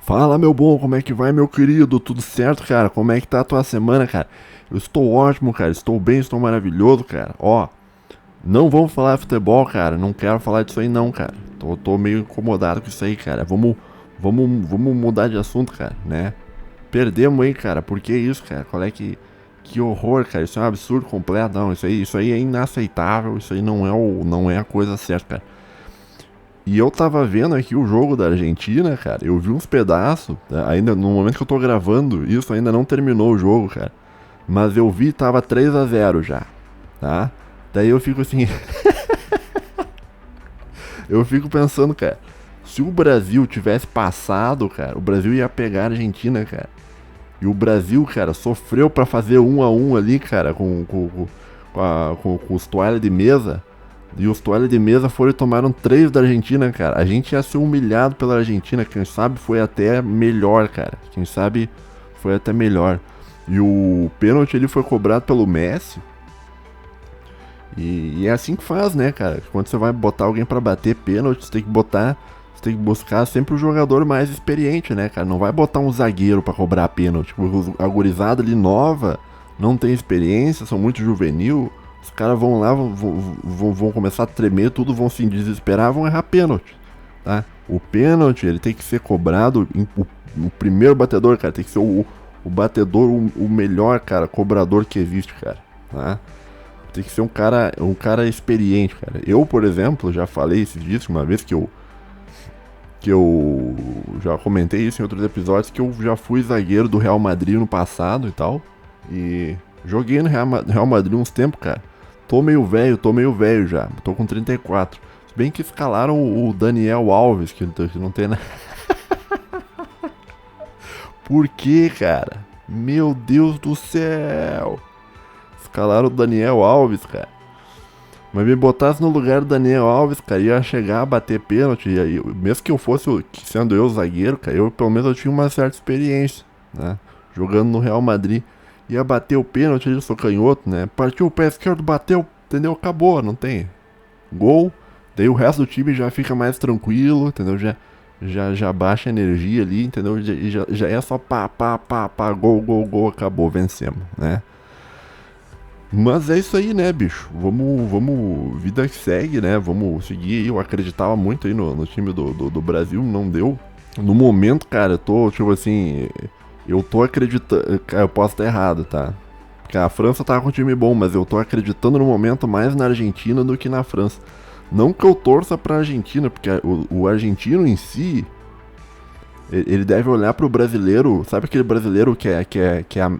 Fala, meu bom, como é que vai, meu querido? Tudo certo, cara? Como é que tá a tua semana, cara? Eu estou ótimo, cara. Estou bem, estou maravilhoso, cara. Ó, não vamos falar de futebol, cara. Não quero falar disso aí, não, cara. Tô meio incomodado com isso aí, cara. Vamos mudar de assunto, cara, né? Perdemos aí, cara. Por que isso, cara? Qual é que horror, cara? Isso é um absurdo completo. Não, isso aí é inaceitável. Isso aí não é a coisa certa, cara. E eu tava vendo aqui o jogo da Argentina, cara. Eu vi uns pedaços, tá? Ainda no momento que eu tô gravando, isso ainda não terminou o jogo, cara. Mas eu vi, tava 3-0 já, tá? Daí eu fico assim, eu fico pensando, cara, se o Brasil tivesse passado, cara, o Brasil ia pegar a Argentina, cara. E o Brasil, cara, sofreu pra fazer 1-1 ali, cara, com os toalhas de mesa. E os toalhas de mesa foram e tomaram 3 da Argentina, cara. A gente ia ser humilhado pela Argentina. Quem sabe foi até melhor, cara. Quem sabe foi até melhor. E o pênalti ele foi cobrado pelo Messi. E é assim que faz, né, cara? Quando você vai botar alguém pra bater pênalti, você tem que botar. Você tem que buscar sempre o jogador mais experiente, né, cara? Não vai botar um zagueiro pra cobrar pênalti. A gurizada ali nova, não tem experiência, são muito juvenil. Os caras vão lá, vão começar a tremer, tudo, vão se desesperar, vão errar pênalti, tá? O pênalti, ele tem que ser cobrado, o primeiro batedor, cara, tem que ser o batedor, o melhor, cara, cobrador que existe, cara, tá? Tem que ser um cara experiente, cara. Eu, por exemplo, já falei esses dias, uma vez que eu já comentei isso em outros episódios, que eu já fui zagueiro do Real Madrid no passado e tal, e joguei no Real Madrid uns tempos, cara. Tô meio velho já. Tô com 34. Se bem que escalaram o Daniel Alves, que não tem nada. Por que, cara? Meu Deus do céu. Escalaram o Daniel Alves, cara. Mas me botasse no lugar do Daniel Alves, cara, ia chegar a bater pênalti. E aí, mesmo que eu fosse, sendo eu zagueiro, cara, pelo menos eu tinha uma certa experiência, né? Jogando no Real Madrid. Ia bater o pênalti, eu sou canhoto, né? Partiu o pé esquerdo, bateu, entendeu? Acabou, não tem gol. Daí o resto do time já fica mais tranquilo, entendeu? Já baixa a energia ali, entendeu? Já é só pá, gol, acabou, vencemos, né? Mas é isso aí, né, bicho? Vida que segue, né? Vamos seguir aí. Eu acreditava muito aí no time do Brasil, não deu. No momento, cara, eu tô, tipo assim, eu tô acreditando. Eu posso estar errado, tá? Porque a França tava com um time bom, mas eu tô acreditando no momento mais na Argentina do que na França. Não que eu torça pra Argentina, porque o argentino em si, ele deve olhar pro brasileiro, sabe aquele brasileiro que é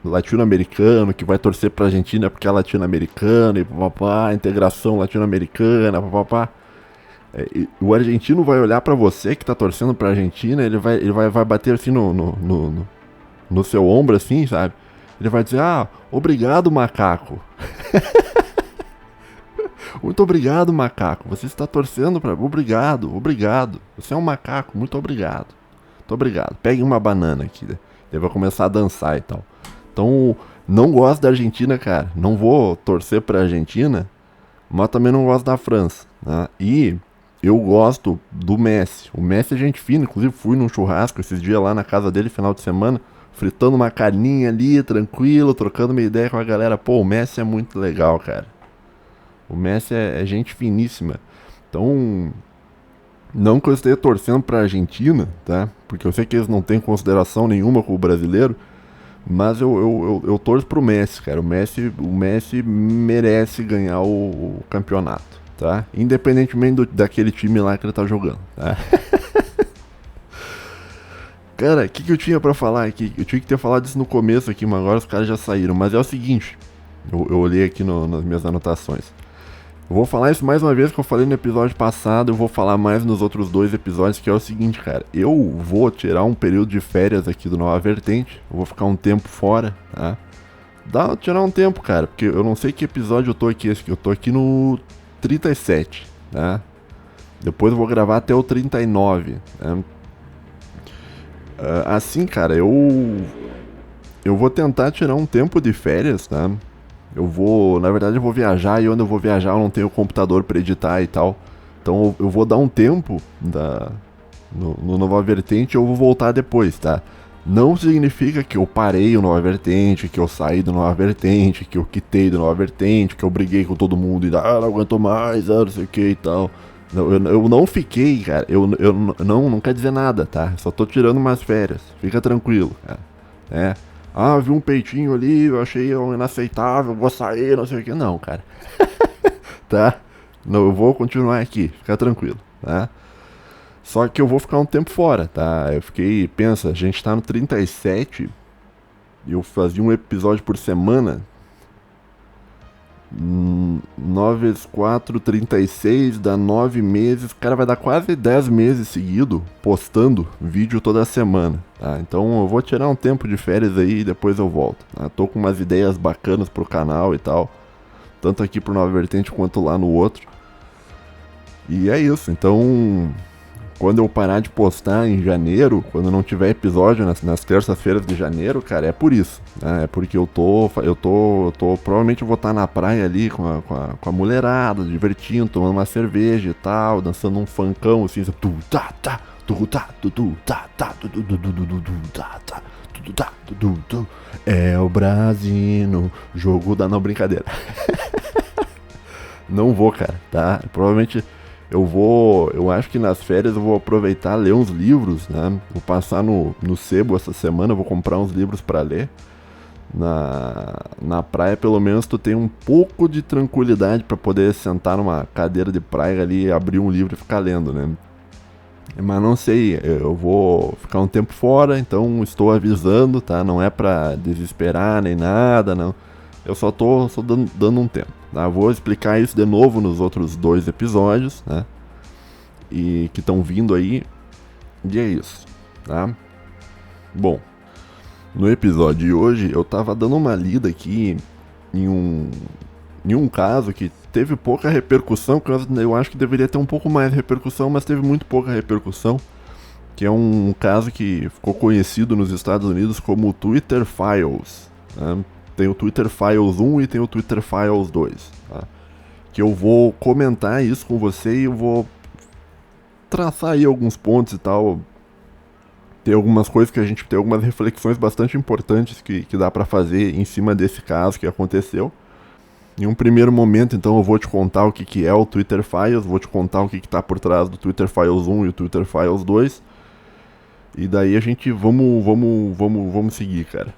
latino-americano, que vai torcer pra Argentina porque é latino-americano, e papapá, integração latino-americana, papapá. O argentino vai olhar pra você que tá torcendo pra Argentina, vai bater assim no seu ombro, assim, sabe? Ele vai dizer, obrigado, macaco. Muito obrigado, macaco. Você está torcendo pra... Obrigado. Você é um macaco, muito obrigado. Muito obrigado. Pegue uma banana aqui. Ele vai começar a dançar e tal. Então, não gosto da Argentina, cara. Não vou torcer pra Argentina, mas também não gosto da França, né? E eu gosto do Messi. O Messi é gente fina, inclusive fui num churrasco esses dias lá na casa dele, final de semana, fritando uma carninha ali, tranquilo, trocando uma ideia com a galera. Pô, o Messi é muito legal, cara. O Messi é gente finíssima. Então, não que eu esteja torcendo pra Argentina, tá? Porque eu sei que eles não têm consideração nenhuma com o brasileiro, mas eu torço pro Messi, cara. O Messi merece ganhar o campeonato, tá? Independentemente daquele time lá que ele tá jogando, tá? Cara, o que eu tinha pra falar aqui? Eu tinha que ter falado isso no começo aqui, mas agora os caras já saíram. Mas é o seguinte, eu olhei aqui nas minhas anotações. Eu vou falar isso mais uma vez que eu falei no episódio passado, eu vou falar mais nos outros 2 episódios, que é o seguinte, cara. Eu vou tirar um período de férias aqui do Nova Vertente, eu vou ficar um tempo fora, tá? Tirar um tempo, cara, porque eu não sei que episódio eu tô aqui, eu tô aqui no 37, tá? Depois eu vou gravar até o 39, né? Assim, cara, eu vou tentar tirar um tempo de férias, tá? Na verdade eu vou viajar e onde eu vou viajar eu não tenho computador pra editar e tal. Então eu vou dar um tempo no Nova Vertente eu vou voltar depois, tá? Não significa que eu parei o Nova Vertente, que eu saí do Nova Vertente, que eu quitei do Nova Vertente, que eu briguei com todo mundo e não aguento mais, não sei o que e tal. Eu não fiquei, cara. Não quer dizer nada, tá? Só tô tirando umas férias. Fica tranquilo, cara. É. Ah, vi um peitinho ali, eu achei inaceitável, vou sair, não sei o que. Não, cara. Tá? Não, eu vou continuar aqui, fica tranquilo, tá? Só que eu vou ficar um tempo fora, tá? Eu fiquei, pensa, a gente tá no 37 e eu fazia um episódio por semana. 9 vezes 4, 36, dá 9 meses. Cara, vai dar quase 10 meses seguido postando vídeo toda semana, tá? Então eu vou tirar um tempo de férias aí e depois eu volto, tá? Tô com umas ideias bacanas pro canal e tal, tanto aqui pro Nova Vertente quanto lá no outro. E é isso, então quando eu parar de postar em janeiro, quando não tiver episódio nas terças-feiras de janeiro, cara, é por isso, né? É porque provavelmente eu vou estar na praia ali com a mulherada, divertindo, tomando uma cerveja e tal, dançando um funkão assim, tu tá tá, tu tá, tu tá tá, tu tá tá, tu tá, tu. É o Brasil, jogo da não brincadeira. Não vou, cara, tá? Provavelmente eu acho que nas férias eu vou aproveitar ler uns livros, né? Vou passar no sebo essa semana, vou comprar uns livros pra ler. Na praia, pelo menos, tu tem um pouco de tranquilidade pra poder sentar numa cadeira de praia ali, abrir um livro e ficar lendo, né? Mas não sei, eu vou ficar um tempo fora, então estou avisando, tá? Não é pra desesperar nem nada, não. Eu só tô dando um tempo, tá? Vou explicar isso de novo nos outros 2 episódios, né? E que estão vindo aí. E é isso, tá? Bom, no episódio de hoje eu tava dando uma lida aqui em um caso que teve pouca repercussão, que eu acho que deveria ter um pouco mais de repercussão, mas teve muito pouca repercussão, que é um caso que ficou conhecido nos Estados Unidos como Twitter Files, né? Tem o Twitter Files 1 e tem o Twitter Files 2, tá? Que eu vou comentar isso com você e eu vou traçar aí alguns pontos e tal. Tem algumas coisas que a gente tem algumas reflexões bastante importantes que dá pra fazer em cima desse caso que aconteceu. Em um primeiro momento, então, eu vou te contar o que é o Twitter Files, vou te contar o que tá por trás do Twitter Files 1 e o Twitter Files 2. E daí a gente vamos seguir, cara.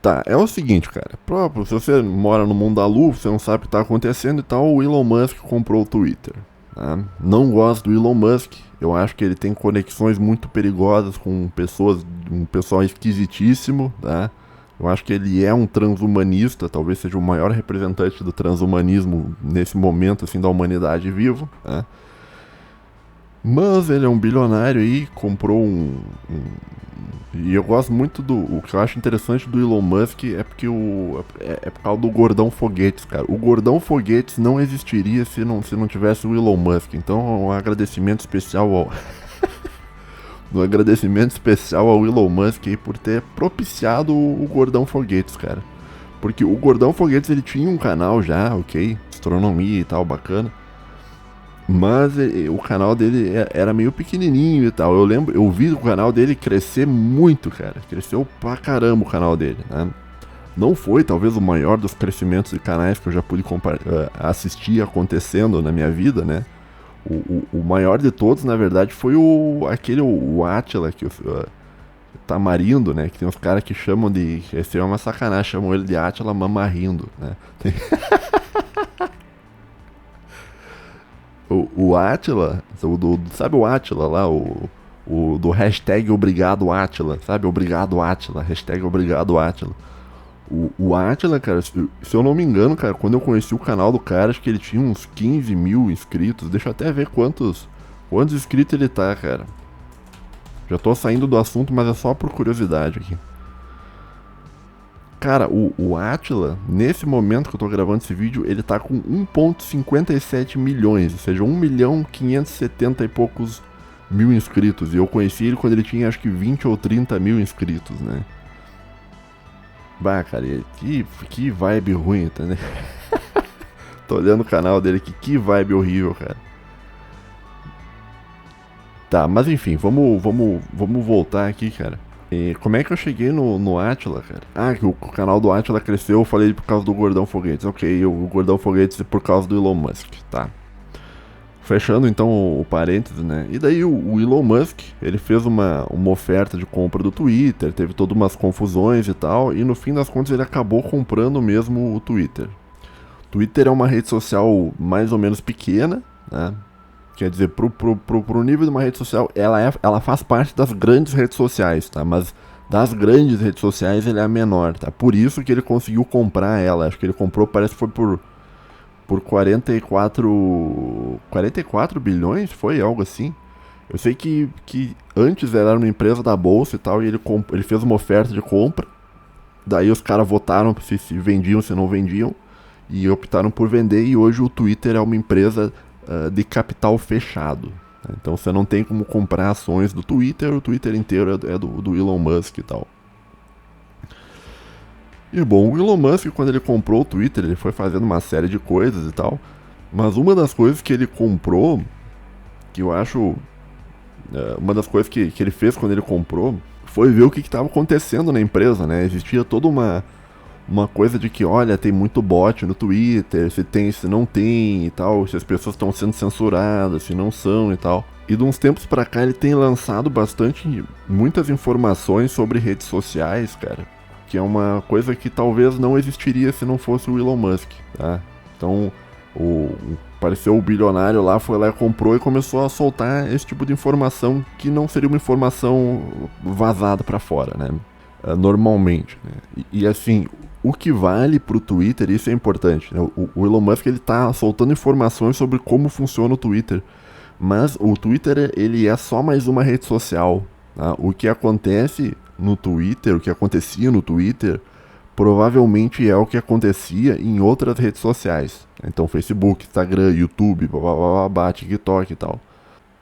Tá, é o seguinte, cara. Próprio, se você mora no mundo da lua, você não sabe o que tá acontecendo e tal, o Elon Musk comprou o Twitter. Tá? Não gosto do Elon Musk. Eu acho que ele tem conexões muito perigosas com pessoas, um pessoal esquisitíssimo, tá? Eu acho que ele é um transhumanista, talvez seja o maior representante do transhumanismo nesse momento assim da humanidade vivo, tá? Mas ele é um bilionário aí, comprou e eu gosto muito o que eu acho interessante do Elon Musk é porque é por causa do Gordão Foguetes, cara. O Gordão Foguetes não existiria se não tivesse o Elon Musk. Então, um agradecimento especial ao Elon Musk aí por ter propiciado o Gordão Foguetes, cara. Porque o Gordão Foguetes ele tinha um canal já, ok, astronomia e tal, bacana. Mas o canal dele era meio pequenininho e tal. Eu vi o canal dele crescer muito, cara. Cresceu pra caramba o canal dele, né? Não foi talvez o maior dos crescimentos de canais que eu já pude assistir acontecendo na minha vida, né? O maior de todos, na verdade, foi o Átila, que Tamarindo, né? Que tem uns caras que chamam de... Esse é uma sacanagem, chamam ele de Átila Mamarindo, né? Tem... O Átila, sabe o Átila lá, o do hashtag Obrigado Átila, sabe? Obrigado Átila, hashtag Obrigado Átila. O Átila, cara, se eu não me engano, cara, quando eu conheci o canal do cara, acho que ele tinha uns 15 mil inscritos. Deixa eu até ver quantos inscritos ele tá, cara. Já tô saindo do assunto, mas é só por curiosidade aqui. Cara, o Átila, nesse momento que eu tô gravando esse vídeo, ele tá com 1,57 milhões, ou seja, 1.570 e poucos mil inscritos. E eu conheci ele quando ele tinha acho que 20 ou 30 mil inscritos, né? Bah, cara, que vibe ruim, tá, né? Tô olhando o canal dele aqui, que vibe horrível, cara. Tá, mas enfim, vamos voltar aqui, cara. E como é que eu cheguei no Átila, cara? Ah, que o canal do Átila cresceu, eu falei por causa do Gordão Foguetes. Ok, o Gordão Foguetes por causa do Elon Musk, tá. Fechando então o parênteses, né? E daí o Elon Musk, ele fez uma oferta de compra do Twitter, teve todas umas confusões e tal, e no fim das contas ele acabou comprando mesmo o Twitter. O Twitter é uma rede social mais ou menos pequena, né? Quer dizer, pro nível de uma rede social, ela faz parte das grandes redes sociais, tá? Mas das grandes redes sociais ele é a menor, tá? Por isso que ele conseguiu comprar ela. Acho que ele comprou, parece que foi por 44 bilhões, foi algo assim. Eu sei que antes ela era uma empresa da bolsa e tal, e ele fez uma oferta de compra. Daí os caras votaram se vendiam, se não vendiam, e optaram por vender, e hoje o Twitter é uma empresa de capital fechado. Então você não tem como comprar ações do Twitter, o Twitter inteiro é do Elon Musk e tal. E bom, o Elon Musk, quando ele comprou o Twitter, ele foi fazendo uma série de coisas e tal. Mas uma das coisas que ele comprou, que eu acho. Uma das coisas que ele fez quando ele comprou, foi ver o que estava acontecendo na empresa, né? Existia toda uma coisa de que, olha, tem muito bot no Twitter, se tem, se não tem e tal, se as pessoas estão sendo censuradas, se não são e tal. E de uns tempos pra cá ele tem lançado muitas informações sobre redes sociais, cara, que é uma coisa que talvez não existiria se não fosse o Elon Musk, tá? Então, apareceu o bilionário lá, foi lá e comprou e começou a soltar esse tipo de informação que não seria uma informação vazada pra fora, né? Normalmente, né? E assim, o que vale pro Twitter, isso é importante, né? O Elon Musk, ele tá soltando informações sobre como funciona o Twitter, mas o Twitter, ele é só mais uma rede social, tá? O que acontece no Twitter, o que acontecia no Twitter, provavelmente é o que acontecia em outras redes sociais. Então, Facebook, Instagram, YouTube, TikTok e tal.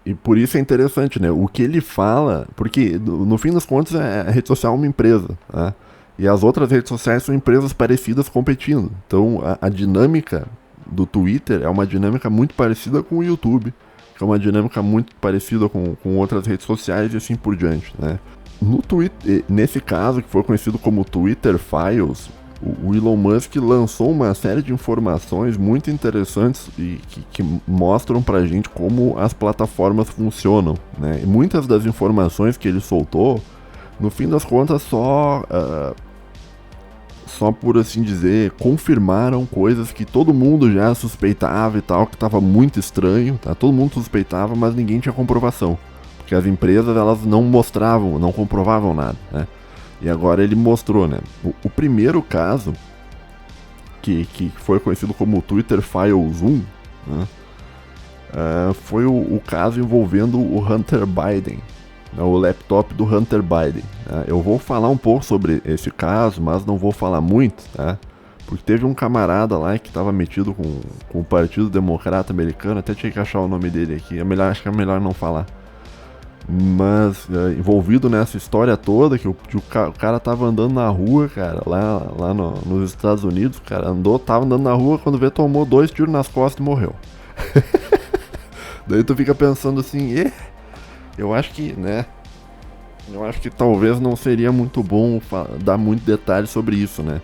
E por isso é interessante, né? O que ele fala, porque no fim das contas a rede social é uma empresa, tá? E as outras redes sociais são empresas parecidas competindo. Então a dinâmica do Twitter é uma dinâmica muito parecida com o YouTube, que é uma dinâmica muito parecida com outras redes sociais e assim por diante, né? No Twitter, nesse caso, que foi conhecido como Twitter Files, o Elon Musk lançou uma série de informações muito interessantes e que mostram pra gente como as plataformas funcionam, né? E muitas das informações que ele soltou, no fim das contas, só por assim dizer, confirmaram coisas que todo mundo já suspeitava e tal, que tava muito estranho, tá? Todo mundo suspeitava, mas ninguém tinha comprovação. Porque as empresas, elas não mostravam, não comprovavam nada, né? E agora ele mostrou, né? O primeiro caso, que foi conhecido como Twitter Files 1, né? Foi o caso envolvendo o Hunter Biden, né? O laptop do Hunter Biden. Né? Eu vou falar um pouco sobre esse caso, mas não vou falar muito, tá? Porque teve um camarada lá que estava metido com o Partido Democrata Americano, até tinha que achar o nome dele aqui, acho que é melhor não falar. Mas envolvido nessa história toda, que o cara tava andando na rua, cara, lá nos Estados Unidos, cara, tava andando na rua, quando vê, tomou 2 tiros nas costas e morreu. Daí tu fica pensando assim, eu acho que, né, eu acho que talvez não seria muito bom dar muito detalhe sobre isso, né.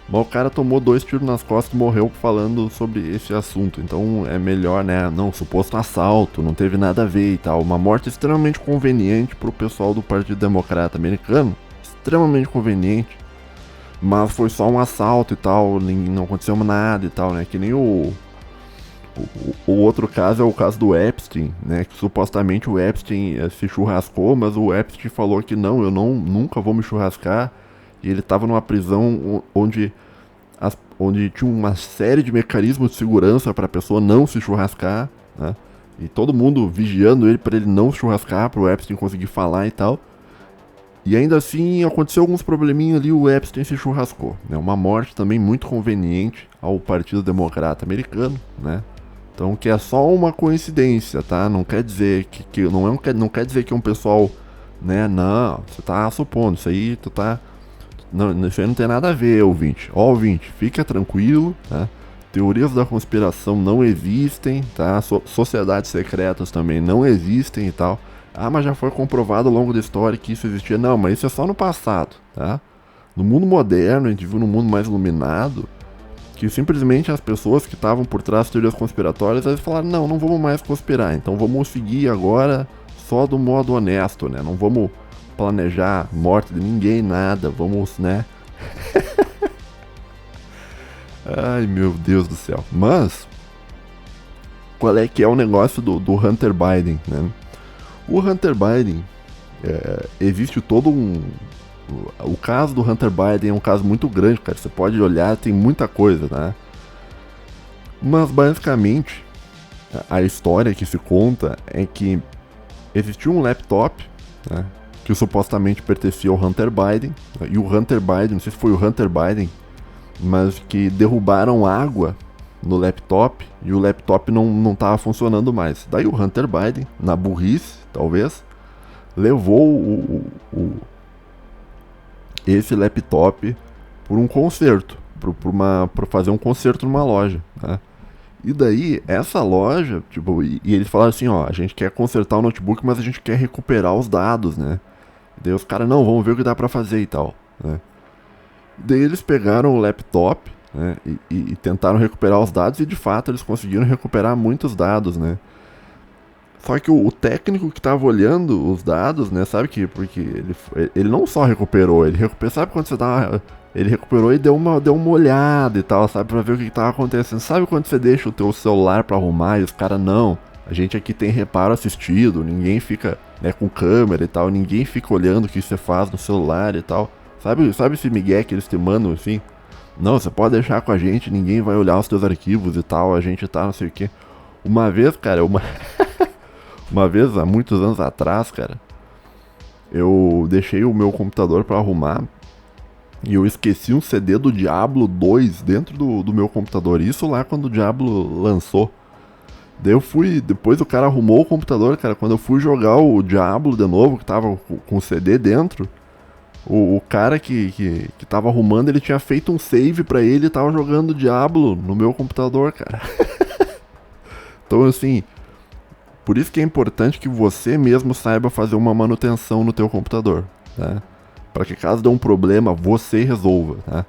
Mas o cara tomou 2 tiros nas costas e morreu falando sobre esse assunto. Então é melhor, né? Não, suposto assalto, não teve nada a ver e tal. Uma morte extremamente conveniente pro pessoal do Partido Democrata Americano. Extremamente conveniente. Mas foi só um assalto e tal. Não aconteceu nada e tal, né? Que nem o outro caso é o caso do Epstein, né? Que supostamente o Epstein se churrascou, mas o Epstein falou que não, eu nunca vou me churrascar. E ele estava numa prisão onde tinha uma série de mecanismos de segurança para a pessoa não se churrascar, né? E todo mundo vigiando ele para ele não se churrascar, para o Epstein conseguir falar e tal. E ainda assim aconteceu alguns probleminhas ali, o Epstein se churrascou, né? Uma morte também muito conveniente ao Partido Democrata Americano, né? Então que é só uma coincidência, tá? Não quer dizer que não quer dizer que um pessoal, né? Não, você tá supondo, isso aí isso aí não tem nada a ver, ouvinte. Ó, ouvinte, fica tranquilo, tá? Teorias da conspiração não existem, tá? Sociedades secretas também não existem e tal. Ah, mas já foi comprovado ao longo da história que isso existia. Não, mas isso é só no passado, tá? No mundo moderno, a gente vive num mundo mais iluminado, que simplesmente as pessoas que estavam por trás de teorias conspiratórias, eles falaram, não, não vamos mais conspirar, então vamos seguir agora só do modo honesto, né? Não vamos planejar morte de ninguém, nada, vamos, né? Ai, meu Deus do céu. Mas, qual é que é o negócio do Hunter Biden, né? O Hunter Biden, existe todo um... O caso do Hunter Biden é um caso muito grande, cara. Você pode olhar, tem muita coisa, né? Mas, basicamente, a história que se conta é que existiu um laptop, né, que supostamente pertencia ao Hunter Biden. E o Hunter Biden, não sei se foi o Hunter Biden, mas que derrubaram água no laptop e o laptop não tava funcionando mais. Daí o Hunter Biden, na burrice, talvez, levou esse laptop por um conserto, para fazer um conserto numa loja, né? E daí, essa loja, tipo, e eles falaram assim, ó, a gente quer consertar o notebook, mas a gente quer recuperar os dados, né? E daí os caras, não, vamos ver o que dá pra fazer e tal, né? Daí eles pegaram o laptop, né, e tentaram recuperar os dados e de fato eles conseguiram recuperar muitos dados, né? Só que o técnico que tava olhando os dados, né, sabe que porque ele não só recuperou, sabe quando você dá, ele recuperou e deu uma olhada e tal, sabe, pra ver o que tava acontecendo. Sabe quando você deixa o teu celular pra arrumar e os caras, não, a gente aqui tem reparo assistido, ninguém fica, né, com câmera e tal, ninguém fica olhando o que você faz no celular e tal. Sabe esse migué que eles te mandam, assim? Não, você pode deixar com a gente, ninguém vai olhar os teus arquivos e tal, a gente tá não sei o que. Uma vez, cara, uma vez, há muitos anos atrás, cara, eu deixei o meu computador pra arrumar e eu esqueci um CD do Diablo 2 dentro do meu computador. Isso lá quando o Diablo lançou. Daí eu fui, depois o cara arrumou o computador, cara, quando eu fui jogar o Diablo de novo, que tava com o CD dentro, o cara que tava arrumando, ele tinha feito um save pra ele e tava jogando Diablo no meu computador, cara. Então, assim, por isso que é importante que você mesmo saiba fazer uma manutenção no teu computador, tá? Para que caso dê um problema, você resolva, tá?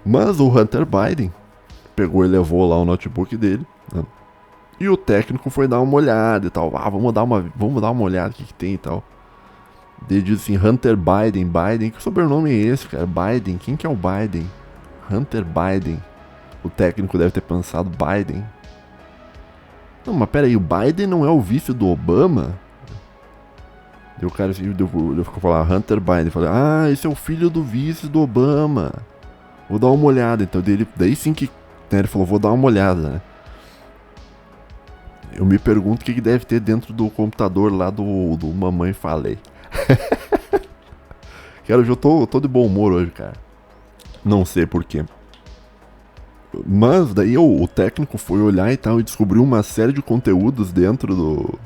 Mas o Hunter Biden pegou e levou lá o notebook dele, né? E o técnico foi dar uma olhada e tal. Ah, vamos dar uma olhada o que tem e tal. Ele diz assim, Hunter Biden, que sobrenome é esse, cara? Biden, quem que é o Biden? Hunter Biden. O técnico deve ter pensado, Biden. Não, mas pera aí, o Biden não é o vice do Obama? Daí o cara assim, eu fico falando, Hunter Biden. Eu falei, ah, esse é o filho do vice do Obama. Vou dar uma olhada. Então daí sim que, né, ele falou, vou dar uma olhada, né? Eu me pergunto o que deve ter dentro do computador lá do Mamãe Falei. Cara, eu tô de bom humor hoje, cara. Não sei porquê. Mas daí o técnico foi olhar e tal e descobriu uma série de conteúdos dentro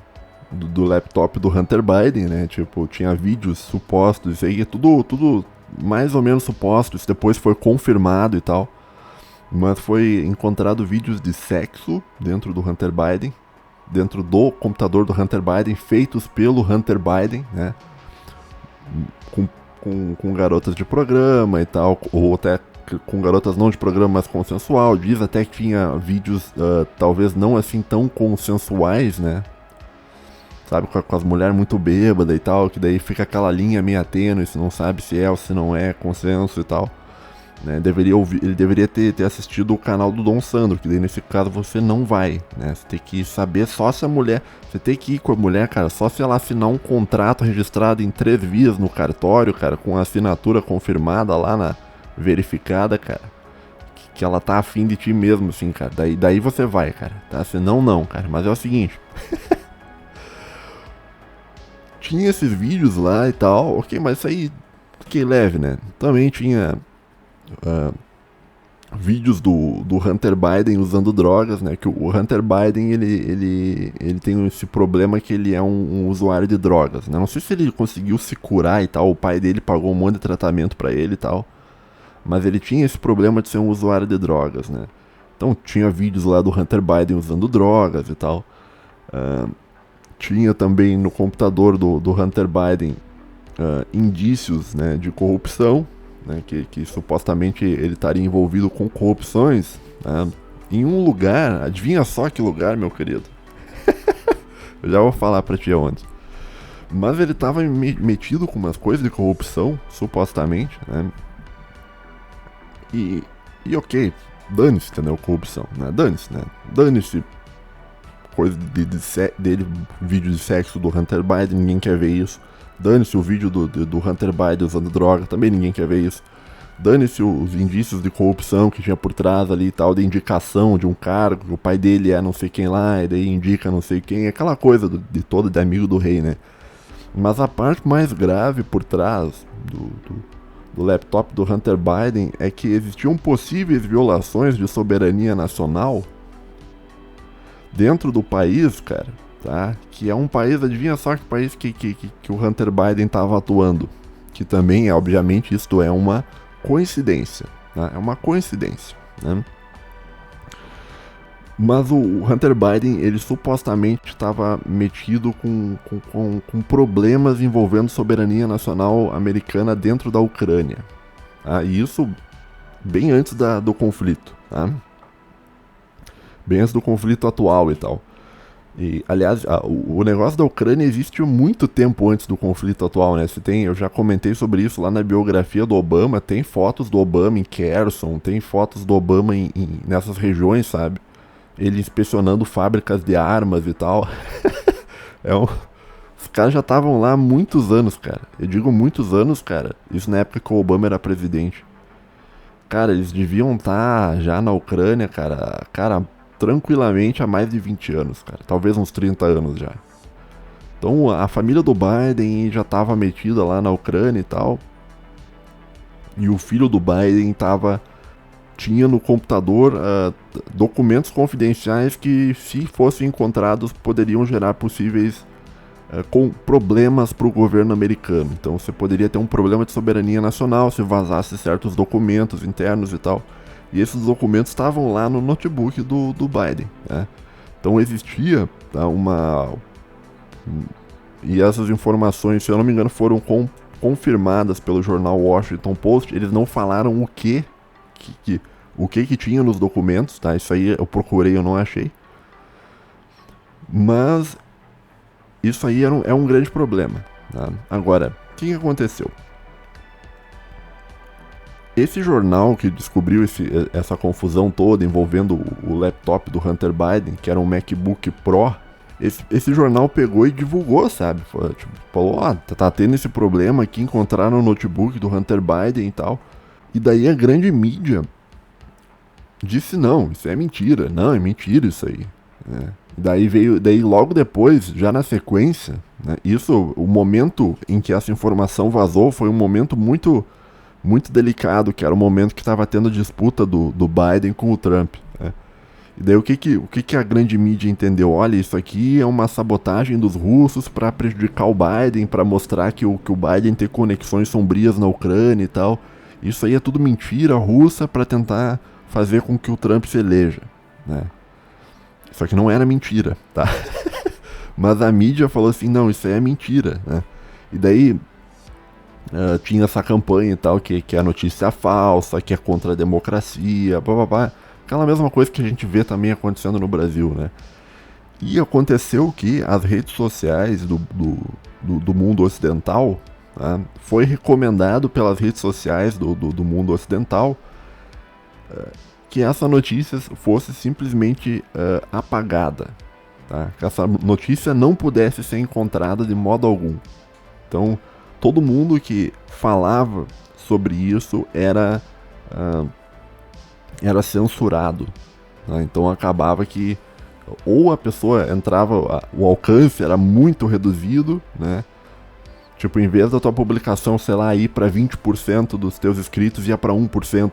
do laptop do Hunter Biden, né? Tipo, tinha vídeos supostos, isso aí é tudo mais ou menos suposto, isso depois foi confirmado e tal. Mas foi encontrado vídeos de sexo dentro do Hunter Biden, dentro do computador do Hunter Biden, feitos pelo Hunter Biden, né? Com garotas de programa e tal, ou até com garotas não de programa, mas consensual. Diz até que tinha vídeos talvez não assim tão consensuais, né? Sabe, com as mulheres muito bêbadas e tal, que daí fica aquela linha meio tênue, se não sabe se é ou se não é consenso e tal. Né? Ele deveria ter assistido o canal do Dom Sandro, que daí nesse caso você não vai, né? Você tem que saber só se a mulher... Você tem que ir com a mulher, cara, só se ela assinar um contrato registrado em 3 vias no cartório, cara, com a assinatura confirmada lá na verificada, cara. Que ela tá afim de ti mesmo, assim, cara. Daí você vai, cara, tá? Senão não, cara. Mas é o seguinte... Tinha esses vídeos lá e tal, ok, mas isso aí fiquei leve, né? Também tinha vídeos do Hunter Biden usando drogas, né? Que o Hunter Biden, ele tem esse problema que ele é um usuário de drogas, né? Não sei se ele conseguiu se curar e tal, o pai dele pagou um monte de tratamento pra ele e tal, mas ele tinha esse problema de ser um usuário de drogas, né? Então tinha vídeos lá do Hunter Biden usando drogas e tal. Tinha também no computador do Hunter Biden indícios, né, de corrupção, né, que supostamente ele estaria envolvido com corrupções, né, em um lugar, adivinha só que lugar, meu querido? Eu já vou falar pra ti onde. Mas ele tava metido com umas coisas de corrupção, supostamente, né? E ok, dane-se, entendeu? Corrupção, né? Dane-se, né? Dane-se coisa dele, vídeo de sexo do Hunter Biden, ninguém quer ver isso. Dane-se o vídeo do Hunter Biden usando droga, também ninguém quer ver isso. Dane-se os indícios de corrupção que tinha por trás ali e tal, de indicação de um cargo, que o pai dele é não sei quem lá, e daí indica não sei quem, aquela coisa de amigo do rei, né? Mas a parte mais grave por trás do laptop do Hunter Biden é que existiam possíveis violações de soberania nacional dentro do país, cara, tá? Que é um país, adivinha só que país que o Hunter Biden estava atuando. Que também, obviamente, isto é uma coincidência, né? É uma coincidência, né? Mas o Hunter Biden, ele supostamente estava metido com problemas envolvendo soberania nacional americana dentro da Ucrânia. Tá? E isso bem antes do conflito, tá? Bem antes do conflito atual e tal. E, aliás, o negócio da Ucrânia existe muito tempo antes do conflito atual, né? Eu já comentei sobre isso lá na biografia do Obama, tem fotos do Obama em Kherson, tem fotos do Obama nessas regiões, sabe? Ele inspecionando fábricas de armas e tal. Os caras já estavam lá há muitos anos, cara. Eu digo muitos anos, cara. Isso na época que o Obama era presidente. Cara, eles deviam estar já na Ucrânia, cara, tranquilamente há mais de 20 anos, cara. Talvez uns 30 anos já. Então a família do Biden já estava metida lá na Ucrânia e tal. E o filho do Biden tinha no computador documentos confidenciais que, se fossem encontrados, poderiam gerar possíveis com problemas para o governo americano. Então você poderia ter um problema de soberania nacional se vazasse certos documentos internos e tal. E esses documentos estavam lá no notebook do Biden, né? Então existia, tá, e essas informações, se eu não me engano, foram confirmadas pelo jornal Washington Post. Eles não falaram o que tinha nos documentos, tá? Isso aí eu procurei, eu não achei. Mas isso aí é um grande problema, tá? Agora, o que aconteceu? Esse jornal que descobriu essa confusão toda envolvendo o laptop do Hunter Biden, que era um MacBook Pro, esse jornal pegou e divulgou, sabe? Falou, tá tendo esse problema aqui, encontraram o notebook do Hunter Biden e tal. E daí a grande mídia disse, não, isso é mentira. Não, é mentira isso aí. Né? Daí logo depois, já na sequência, né, o momento em que essa informação vazou foi um momento muito delicado, que era o momento que estava tendo a disputa do Biden com o Trump. Né? E daí o que a grande mídia entendeu? Olha, isso aqui é uma sabotagem dos russos para prejudicar o Biden, para mostrar que o Biden tem conexões sombrias na Ucrânia e tal. Isso aí é tudo mentira russa para tentar fazer com que o Trump se eleja. Né? Só que não era mentira, tá? Mas a mídia falou assim, não, isso aí é mentira. Né? E daí tinha essa campanha e tal, que é a notícia falsa, que é contra a democracia, blá. Aquela mesma coisa que a gente vê também acontecendo no Brasil, né? E aconteceu que as redes sociais do mundo ocidental, tá? Foi recomendado pelas redes sociais do mundo ocidental que essa notícia fosse simplesmente apagada, tá? Que essa notícia não pudesse ser encontrada de modo algum. Então, todo mundo que falava sobre isso era censurado. Né? Então acabava que ou a pessoa entrava, o alcance era muito reduzido, né? Tipo, em vez da tua publicação, sei lá, ir para 20% dos teus inscritos, ia para 1%,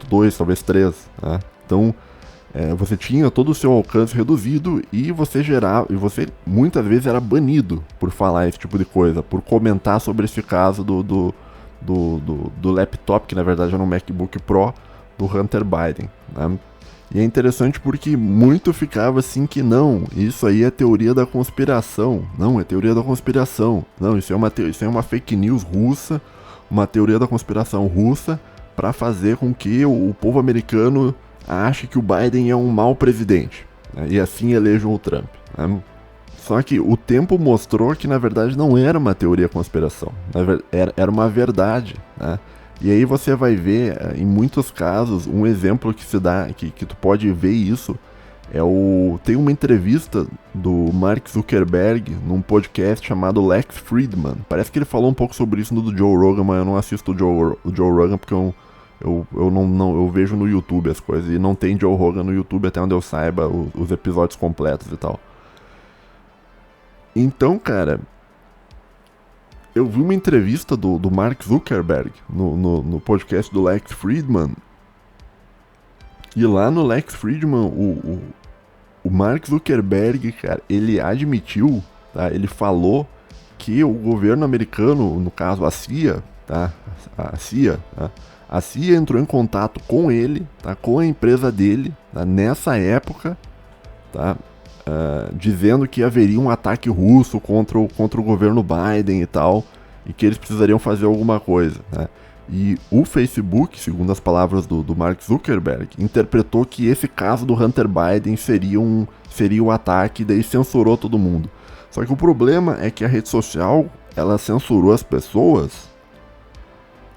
2%, talvez 3%. Né? Então, você tinha todo o seu alcance reduzido e você muitas vezes era banido por falar esse tipo de coisa, por comentar sobre esse caso do laptop, que na verdade era um MacBook Pro, do Hunter Biden. Né? E é interessante porque muito ficava assim que não, isso aí é teoria da conspiração. Não, é teoria da conspiração. Não, isso é uma fake news russa, uma teoria da conspiração russa para fazer com que o povo americano ache que o Biden é um mau presidente, né? E assim elejam o Trump, né? Só que o tempo mostrou que na verdade não era uma teoria da conspiração, era uma verdade, né? E aí você vai ver, em muitos casos, um exemplo que se dá, que tu pode ver isso, tem uma entrevista do Mark Zuckerberg num podcast chamado Lex Fridman. Parece que ele falou um pouco sobre isso no do Joe Rogan, mas eu não assisto o Joe Rogan porque eu vejo no YouTube as coisas, e não tem Joe Rogan no YouTube até onde eu saiba os episódios completos e tal. Então, cara, eu vi uma entrevista do Mark Zuckerberg no podcast do Lex Fridman. E lá no Lex Fridman, o Mark Zuckerberg, cara, ele admitiu, tá? Ele falou que o governo americano, no caso a CIA, tá? A CIA, tá? A CIA entrou em contato com ele, tá? Com a empresa dele, tá? Nessa época, tá? Dizendo que haveria um ataque russo contra o governo Biden e tal, e que eles precisariam fazer alguma coisa, né? E o Facebook, segundo as palavras do Mark Zuckerberg, interpretou que esse caso do Hunter Biden seria o ataque, e daí censurou todo mundo. Só que o problema é que a rede social, ela censurou as pessoas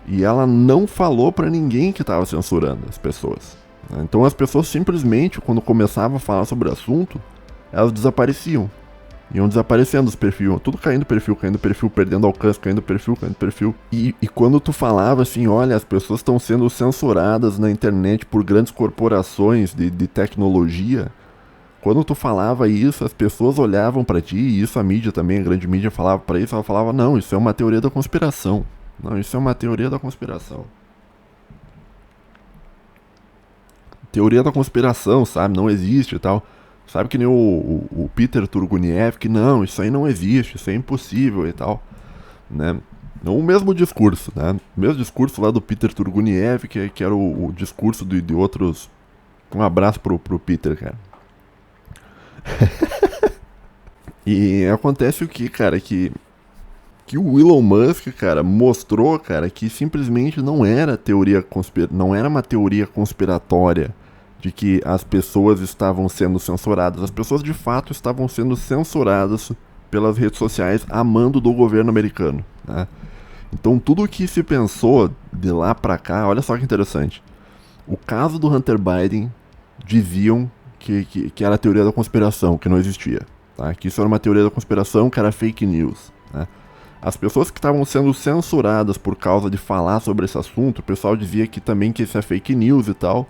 e ela não falou pra ninguém que estava censurando as pessoas, né? Então as pessoas simplesmente, quando começavam a falar sobre o assunto, elas desapareciam. Iam desaparecendo os perfis, tudo caindo perfil, perdendo alcance, caindo perfil. E quando tu falava assim, olha, as pessoas estão sendo censuradas na internet por grandes corporações de tecnologia, quando tu falava isso, as pessoas olhavam pra ti, e isso a mídia também, a grande mídia falava pra isso, ela falava, não, isso é uma teoria da conspiração. Não, isso é uma teoria da conspiração. Teoria da conspiração, sabe? Não existe e tal. Sabe que nem o Peter Turguniev, que não, isso aí não existe, isso é impossível e tal, né? O mesmo discurso, né? O mesmo discurso lá do Peter Turguniev, que era o discurso de outros... Um abraço pro Peter, cara. E acontece o que, cara, que o Elon Musk, cara, mostrou, cara, que simplesmente não era uma teoria conspiratória de que as pessoas estavam sendo censuradas. As pessoas de fato estavam sendo censuradas pelas redes sociais a mando do governo americano, né? Então tudo o que se pensou de lá pra cá, olha só que interessante. O caso do Hunter Biden diziam que era a teoria da conspiração, que não existia, tá? Que isso era uma teoria da conspiração, que era fake news, né? As pessoas que estavam sendo censuradas por causa de falar sobre esse assunto, o pessoal dizia que também que isso é fake news e tal,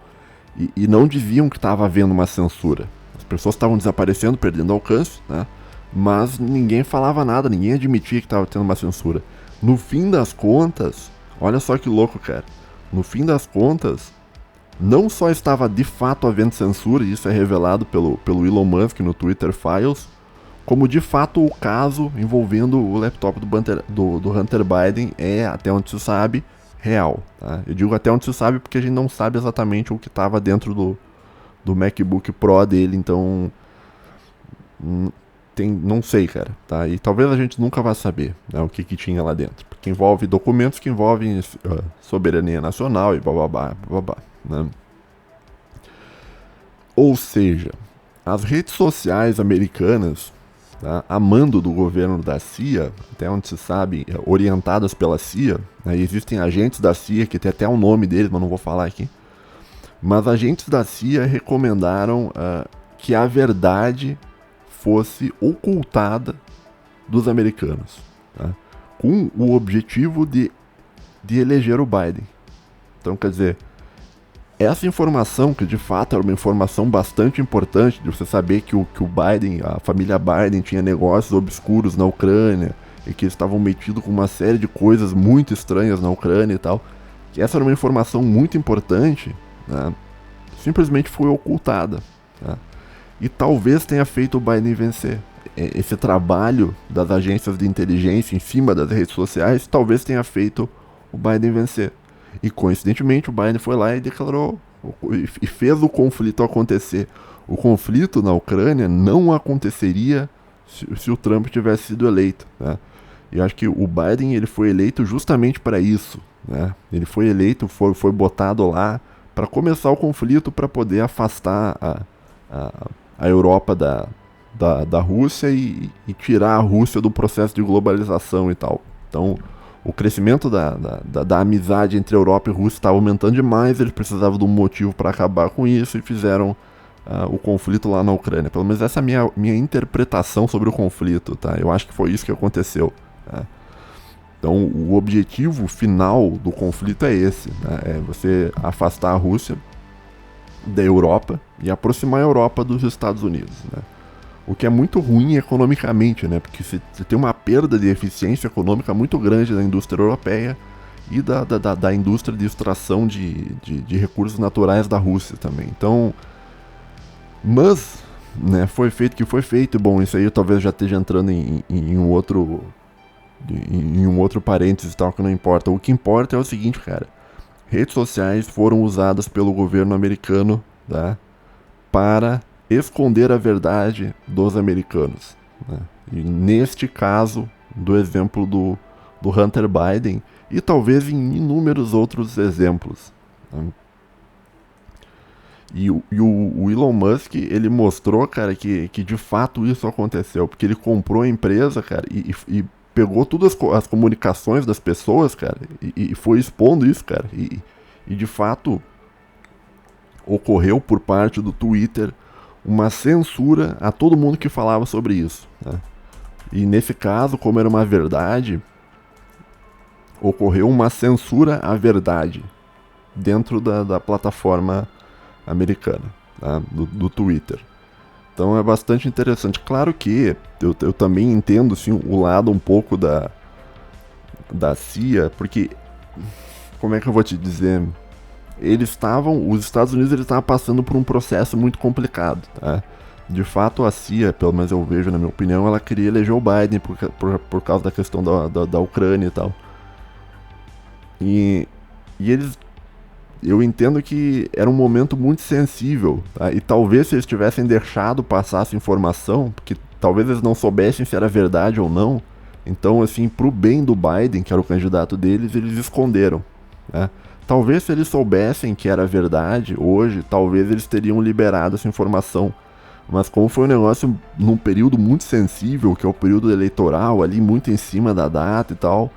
e não diziam que estava havendo uma censura. As pessoas estavam desaparecendo, perdendo alcance, né? Mas ninguém falava nada, ninguém admitia que estava tendo uma censura. No fim das contas, olha só que louco, cara. No fim das contas, não só estava de fato havendo censura, e isso é revelado pelo Elon Musk no Twitter Files, como de fato o caso envolvendo o laptop do Hunter Biden é, até onde se sabe, real, tá? Eu digo até onde se sabe porque a gente não sabe exatamente o que estava dentro do MacBook Pro dele, então não sei, cara, tá? E talvez a gente nunca vá saber, né, o que tinha lá dentro, porque envolve documentos que envolvem soberania nacional e bababá, né? Ou seja, as redes sociais americanas, tá, a mando do governo da CIA, até onde se sabe, orientadas pela CIA, né, existem agentes da CIA, que tem até o nome deles, mas não vou falar aqui, mas agentes da CIA recomendaram que a verdade fosse ocultada dos americanos, tá, com o objetivo de eleger o Biden. Então, quer dizer, essa informação, que de fato era uma informação bastante importante, de você saber que o Biden, a família Biden, tinha negócios obscuros na Ucrânia, e que eles estavam metidos com uma série de coisas muito estranhas na Ucrânia e tal, que essa era uma informação muito importante, né, simplesmente foi ocultada, tá? E talvez tenha feito o Biden vencer. Esse trabalho das agências de inteligência em cima das redes sociais talvez tenha feito o Biden vencer. E coincidentemente o Biden foi lá e declarou e fez o conflito acontecer. O conflito na Ucrânia não aconteceria se o Trump tivesse sido eleito, né? E acho que o Biden ele foi eleito justamente para isso, né? Ele foi eleito, foi botado lá para começar o conflito, para poder afastar a Europa da Rússia e tirar a Rússia do processo de globalização e tal. Então, o crescimento da amizade entre Europa e Rússia estava aumentando demais, eles precisavam de um motivo para acabar com isso e fizeram o conflito lá na Ucrânia. Pelo menos essa é a minha interpretação sobre o conflito, tá? Eu acho que foi isso que aconteceu, tá? Então, o objetivo final do conflito é esse, né? É você afastar a Rússia da Europa e aproximar a Europa dos Estados Unidos, né? O que é muito ruim economicamente, né? Porque você tem uma perda de eficiência econômica muito grande da indústria europeia e da indústria de extração de recursos naturais da Rússia também. Então, mas, né, foi feito o que foi feito. Bom, isso aí eu talvez já esteja entrando em um outro parênteses e tal, que não importa. O que importa é o seguinte, cara. Redes sociais foram usadas pelo governo americano, tá, para esconder a verdade dos americanos, né? E neste caso, do exemplo do Hunter Biden, e talvez em inúmeros outros exemplos, né? E o Elon Musk, ele mostrou, cara, que de fato isso aconteceu, porque ele comprou a empresa, cara, e pegou todas as comunicações das pessoas, cara, e foi expondo isso, cara, e de fato ocorreu por parte do Twitter uma censura a todo mundo que falava sobre isso, né? E nesse caso, como era uma verdade, ocorreu uma censura à verdade dentro da plataforma americana, tá? do Twitter. Então é bastante interessante. Claro que eu também entendo assim, o lado um pouco da CIA, porque, como é que eu vou te dizer? Os Estados Unidos estavam passando por um processo muito complicado, tá? De fato, a CIA, pelo menos eu vejo, na minha opinião, ela queria eleger o Biden por causa da questão da Ucrânia e tal. E eu entendo que era um momento muito sensível, tá? E talvez se eles tivessem deixado passar essa informação, porque talvez eles não soubessem se era verdade ou não, então, assim, pro bem do Biden, que era o candidato deles, eles esconderam, né? Talvez se eles soubessem que era verdade hoje, talvez eles teriam liberado essa informação. Mas como foi um negócio num período muito sensível, que é o período eleitoral, ali muito em cima da data e tal,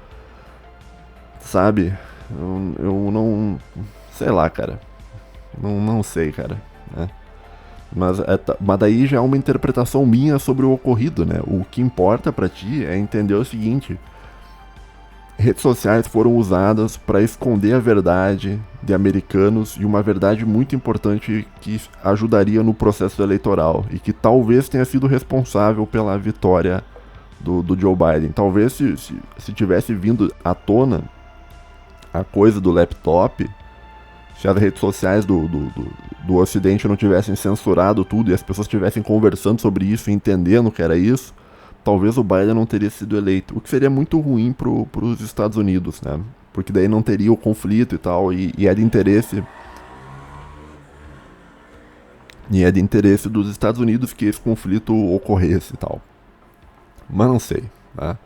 sabe? Eu não... sei lá, cara. Não sei, cara, né? Mas daí já é uma interpretação minha sobre o ocorrido, né? O que importa pra ti é entender o seguinte: redes sociais foram usadas para esconder a verdade de americanos, e uma verdade muito importante que ajudaria no processo eleitoral e que talvez tenha sido responsável pela vitória do Joe Biden. Talvez se tivesse vindo à tona a coisa do laptop, se as redes sociais do Ocidente não tivessem censurado tudo e as pessoas estivessem conversando sobre isso e entendendo que era isso, talvez o Biden não teria sido eleito, o que seria muito ruim pros Estados Unidos, né? Porque daí não teria o conflito e tal, e é de interesse dos Estados Unidos que esse conflito ocorresse e tal. Mas não sei, tá?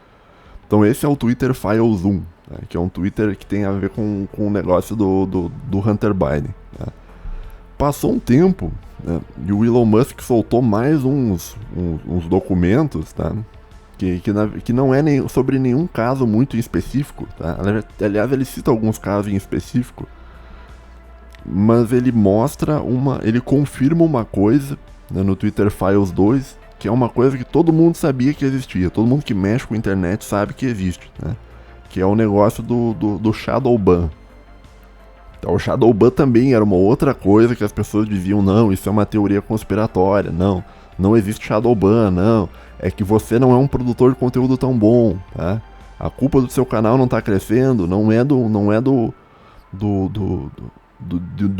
Então esse é o Twitter Files 1, né? Que é um Twitter que tem a ver com o negócio do Hunter Biden, né? Passou um tempo, né, e o Elon Musk soltou mais uns documentos, tá? Que não é sobre nenhum caso muito específico, tá? Aliás, ele cita alguns casos em específico, mas ele ele confirma uma coisa, né, no Twitter Files 2, que é uma coisa que todo mundo sabia que existia, todo mundo que mexe com a internet sabe que existe, né? Que é o negócio do Shadow Ban. Então, o Shadow Ban também era uma outra coisa que as pessoas diziam: não, isso é uma teoria conspiratória, não existe Shadow Ban, não, é que você não é um produtor de conteúdo tão bom, tá? A culpa do seu canal não tá crescendo não é de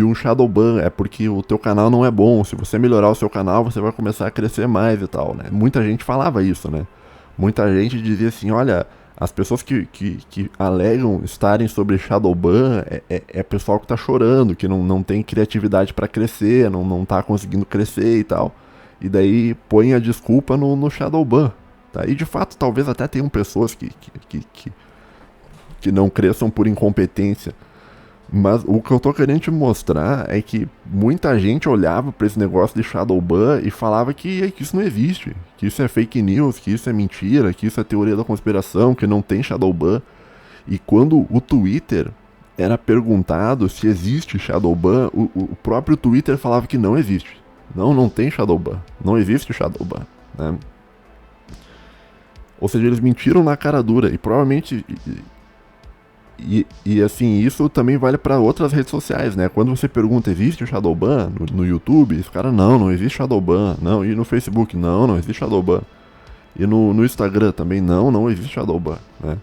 um Shadow Ban, é porque o teu canal não é bom. Se você melhorar o seu canal, você vai começar a crescer mais e tal, né? Muita gente falava isso, né? Muita gente dizia assim: olha, As pessoas que alegam estarem sobre Shadowban é pessoal que tá chorando, que não tem criatividade para crescer, não tá conseguindo crescer e tal. E daí põe a desculpa no Shadowban. Tá? E de fato, talvez até tenham pessoas que não cresçam por incompetência. Mas o que eu tô querendo te mostrar é que muita gente olhava pra esse negócio de Shadowban e falava que isso não existe, que isso é fake news, que isso é mentira, que isso é teoria da conspiração, que não tem Shadowban. E quando o Twitter era perguntado se existe Shadowban, o próprio Twitter falava que não existe. Não tem Shadowban, não existe Shadowban, né? Ou seja, eles mentiram na cara dura e provavelmente... E assim, isso também vale para outras redes sociais, né? Quando você pergunta, existe o Shadowban no YouTube? Os caras, não existe Shadowban. Não, e no Facebook, não existe Shadowban. E no Instagram também, não existe Shadowban, né?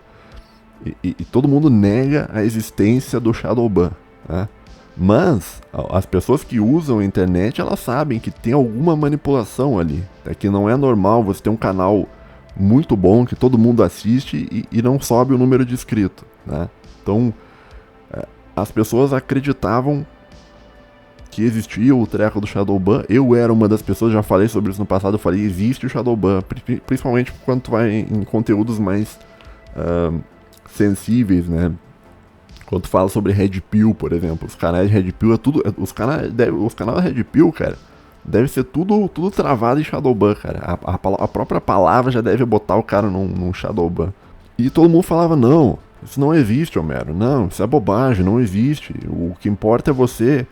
E todo mundo nega a existência do Shadowban, né? Mas as pessoas que usam a internet, elas sabem que tem alguma manipulação ali. É que não é normal você ter um canal muito bom, que todo mundo assiste e não sobe o número de inscritos, né? Então, as pessoas acreditavam que existia o treco do Shadowban. Eu era uma das pessoas, já falei sobre isso no passado, eu falei, existe o Shadowban, principalmente quando tu vai em conteúdos mais sensíveis, né? Quando tu fala sobre Red Pill, por exemplo, os canais de Red Pill, os canais da Red Pill, cara, deve ser tudo travado em Shadowban, cara. A própria palavra já deve botar o cara num Shadowban. E todo mundo falava, não, isso não existe, Homero. Não, isso é bobagem, não existe. O que importa é você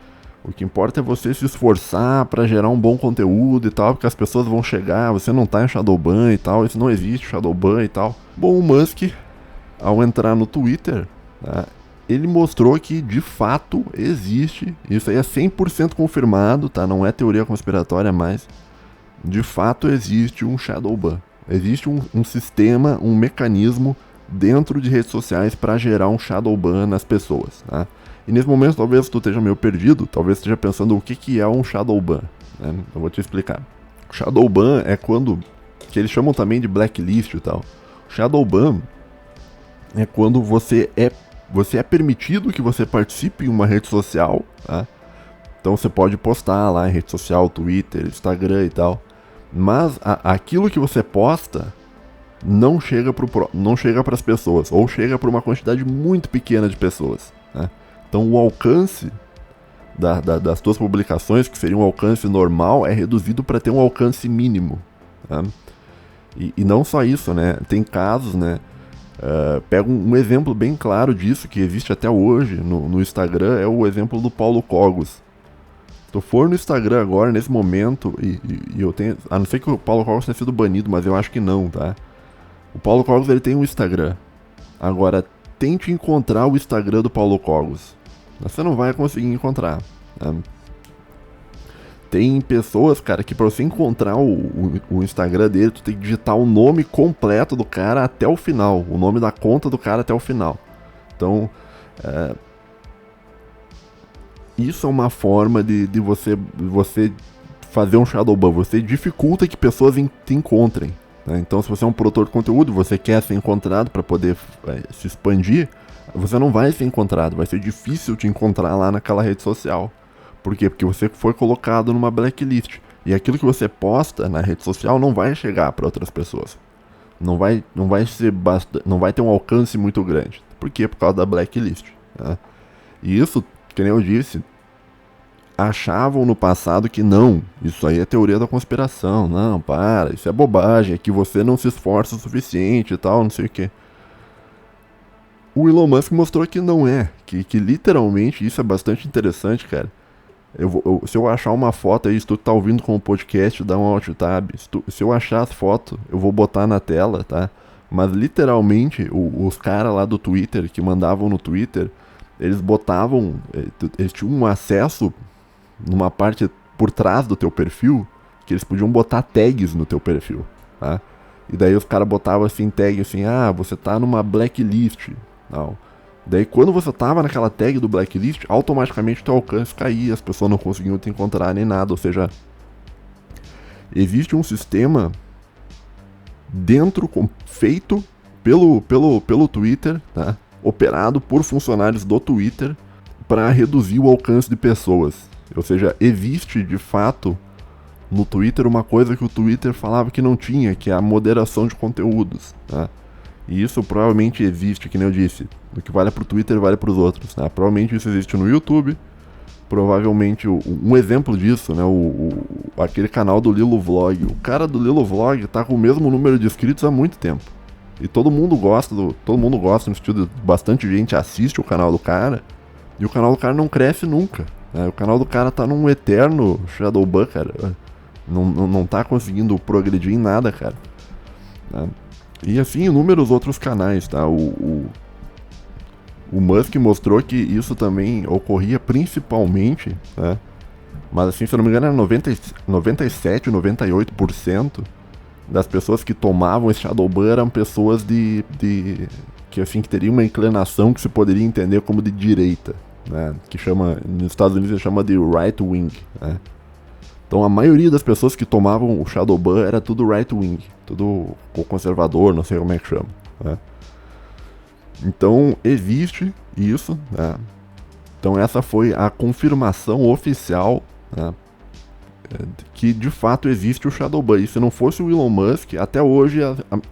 se esforçar pra gerar um bom conteúdo e tal, porque as pessoas vão chegar, você não tá em Shadowban e tal, isso não existe, Shadowban e tal. Bom, o Musk, ao entrar no Twitter, tá, ele mostrou que de fato existe, isso aí é 100% confirmado, tá? Não é teoria conspiratória mais. De fato existe um Shadowban. Existe um sistema, um mecanismo dentro de redes sociais para gerar um Shadowban nas pessoas, tá? E nesse momento talvez tu esteja meio perdido, talvez esteja pensando o que é um Shadowban, né? Eu vou te explicar. O Shadowban é quando, que eles chamam também de blacklist e tal. Shadowban é quando você é permitido que você participe em uma rede social, tá? Então você pode postar lá em rede social, Twitter, Instagram e tal. Mas aquilo que você posta não chega para as pessoas, ou chega para uma quantidade muito pequena de pessoas, né? Então o alcance das tuas publicações, que seria um alcance normal, é reduzido para ter um alcance mínimo, né? E não só isso, né? Tem casos, né? Pega um exemplo bem claro disso, que existe até hoje no Instagram, é o exemplo do Paulo Cogos. Se tu for no Instagram agora, nesse momento, e eu tenho... A não ser que o Paulo Cogos tenha sido banido, mas eu acho que não, tá? O Paulo Cogos, ele tem um Instagram. Agora, tente encontrar o Instagram do Paulo Cogos. Você não vai conseguir encontrar, né? Tem pessoas, cara, que pra você encontrar o Instagram dele, tu tem que digitar o nome completo do cara até o final. O nome da conta do cara até o final. Então, isso é uma forma de você fazer um Shadowban. Você dificulta que pessoas te encontrem, né? Então, se você é um produtor de conteúdo, você quer ser encontrado para poder se expandir, você não vai ser encontrado. Vai ser difícil te encontrar lá naquela rede social. Por quê? Porque você foi colocado numa blacklist. E aquilo que você posta na rede social não vai chegar para outras pessoas. Não vai ter um alcance muito grande. Por quê? Por causa da blacklist, né? E isso, que nem eu disse, achavam no passado que não, isso aí é teoria da conspiração. Não, para, isso é bobagem, é que você não se esforça o suficiente e tal, não sei o que. O Elon Musk mostrou que não é, que literalmente, isso é bastante interessante, cara. Se eu achar uma foto aí, se tu tá ouvindo com o podcast, dá um alt tab. Se eu achar as fotos, eu vou botar na tela, tá? Mas literalmente, os caras lá do Twitter, que mandavam no Twitter, eles tinham um acesso numa parte por trás do teu perfil, que eles podiam botar tags no teu perfil, tá? E daí os caras botavam assim, tag assim, você tá numa blacklist, não. Daí quando você tava naquela tag do blacklist, automaticamente teu alcance caía, as pessoas não conseguiam te encontrar nem nada, ou seja, existe um sistema feito pelo Twitter, tá? Operado por funcionários do Twitter para reduzir o alcance de pessoas. Ou seja, existe de fato no Twitter uma coisa que o Twitter falava que não tinha, que é a moderação de conteúdos, tá? E isso provavelmente existe, que nem eu disse. O que vale pro Twitter vale pros outros, tá? Provavelmente isso existe no YouTube. Provavelmente um exemplo disso, né? Aquele canal do Lilo Vlog. O cara do Lilo Vlog tá com o mesmo número de inscritos há muito tempo. E todo mundo gosta, no sentido, bastante gente assiste o canal do cara. E o canal do cara não cresce nunca, né? O canal do cara tá num eterno Shadowban, cara. Não tá conseguindo progredir em nada, cara. Tá? E assim, inúmeros outros canais, tá? O Musk mostrou que isso também ocorria principalmente, né? Mas assim, se eu não me engano, era 97, 98% das pessoas que tomavam esse Shadowban eram pessoas que assim, que teriam uma inclinação que se poderia entender como de direita, né? Que nos Estados Unidos chama de right wing, né? Então a maioria das pessoas que tomavam o Shadowban era tudo right wing, tudo conservador, não sei como é que chama, né? Então existe isso, né? Então essa foi a confirmação oficial, né? Que de fato existe o Shadowban. E se não fosse o Elon Musk, até hoje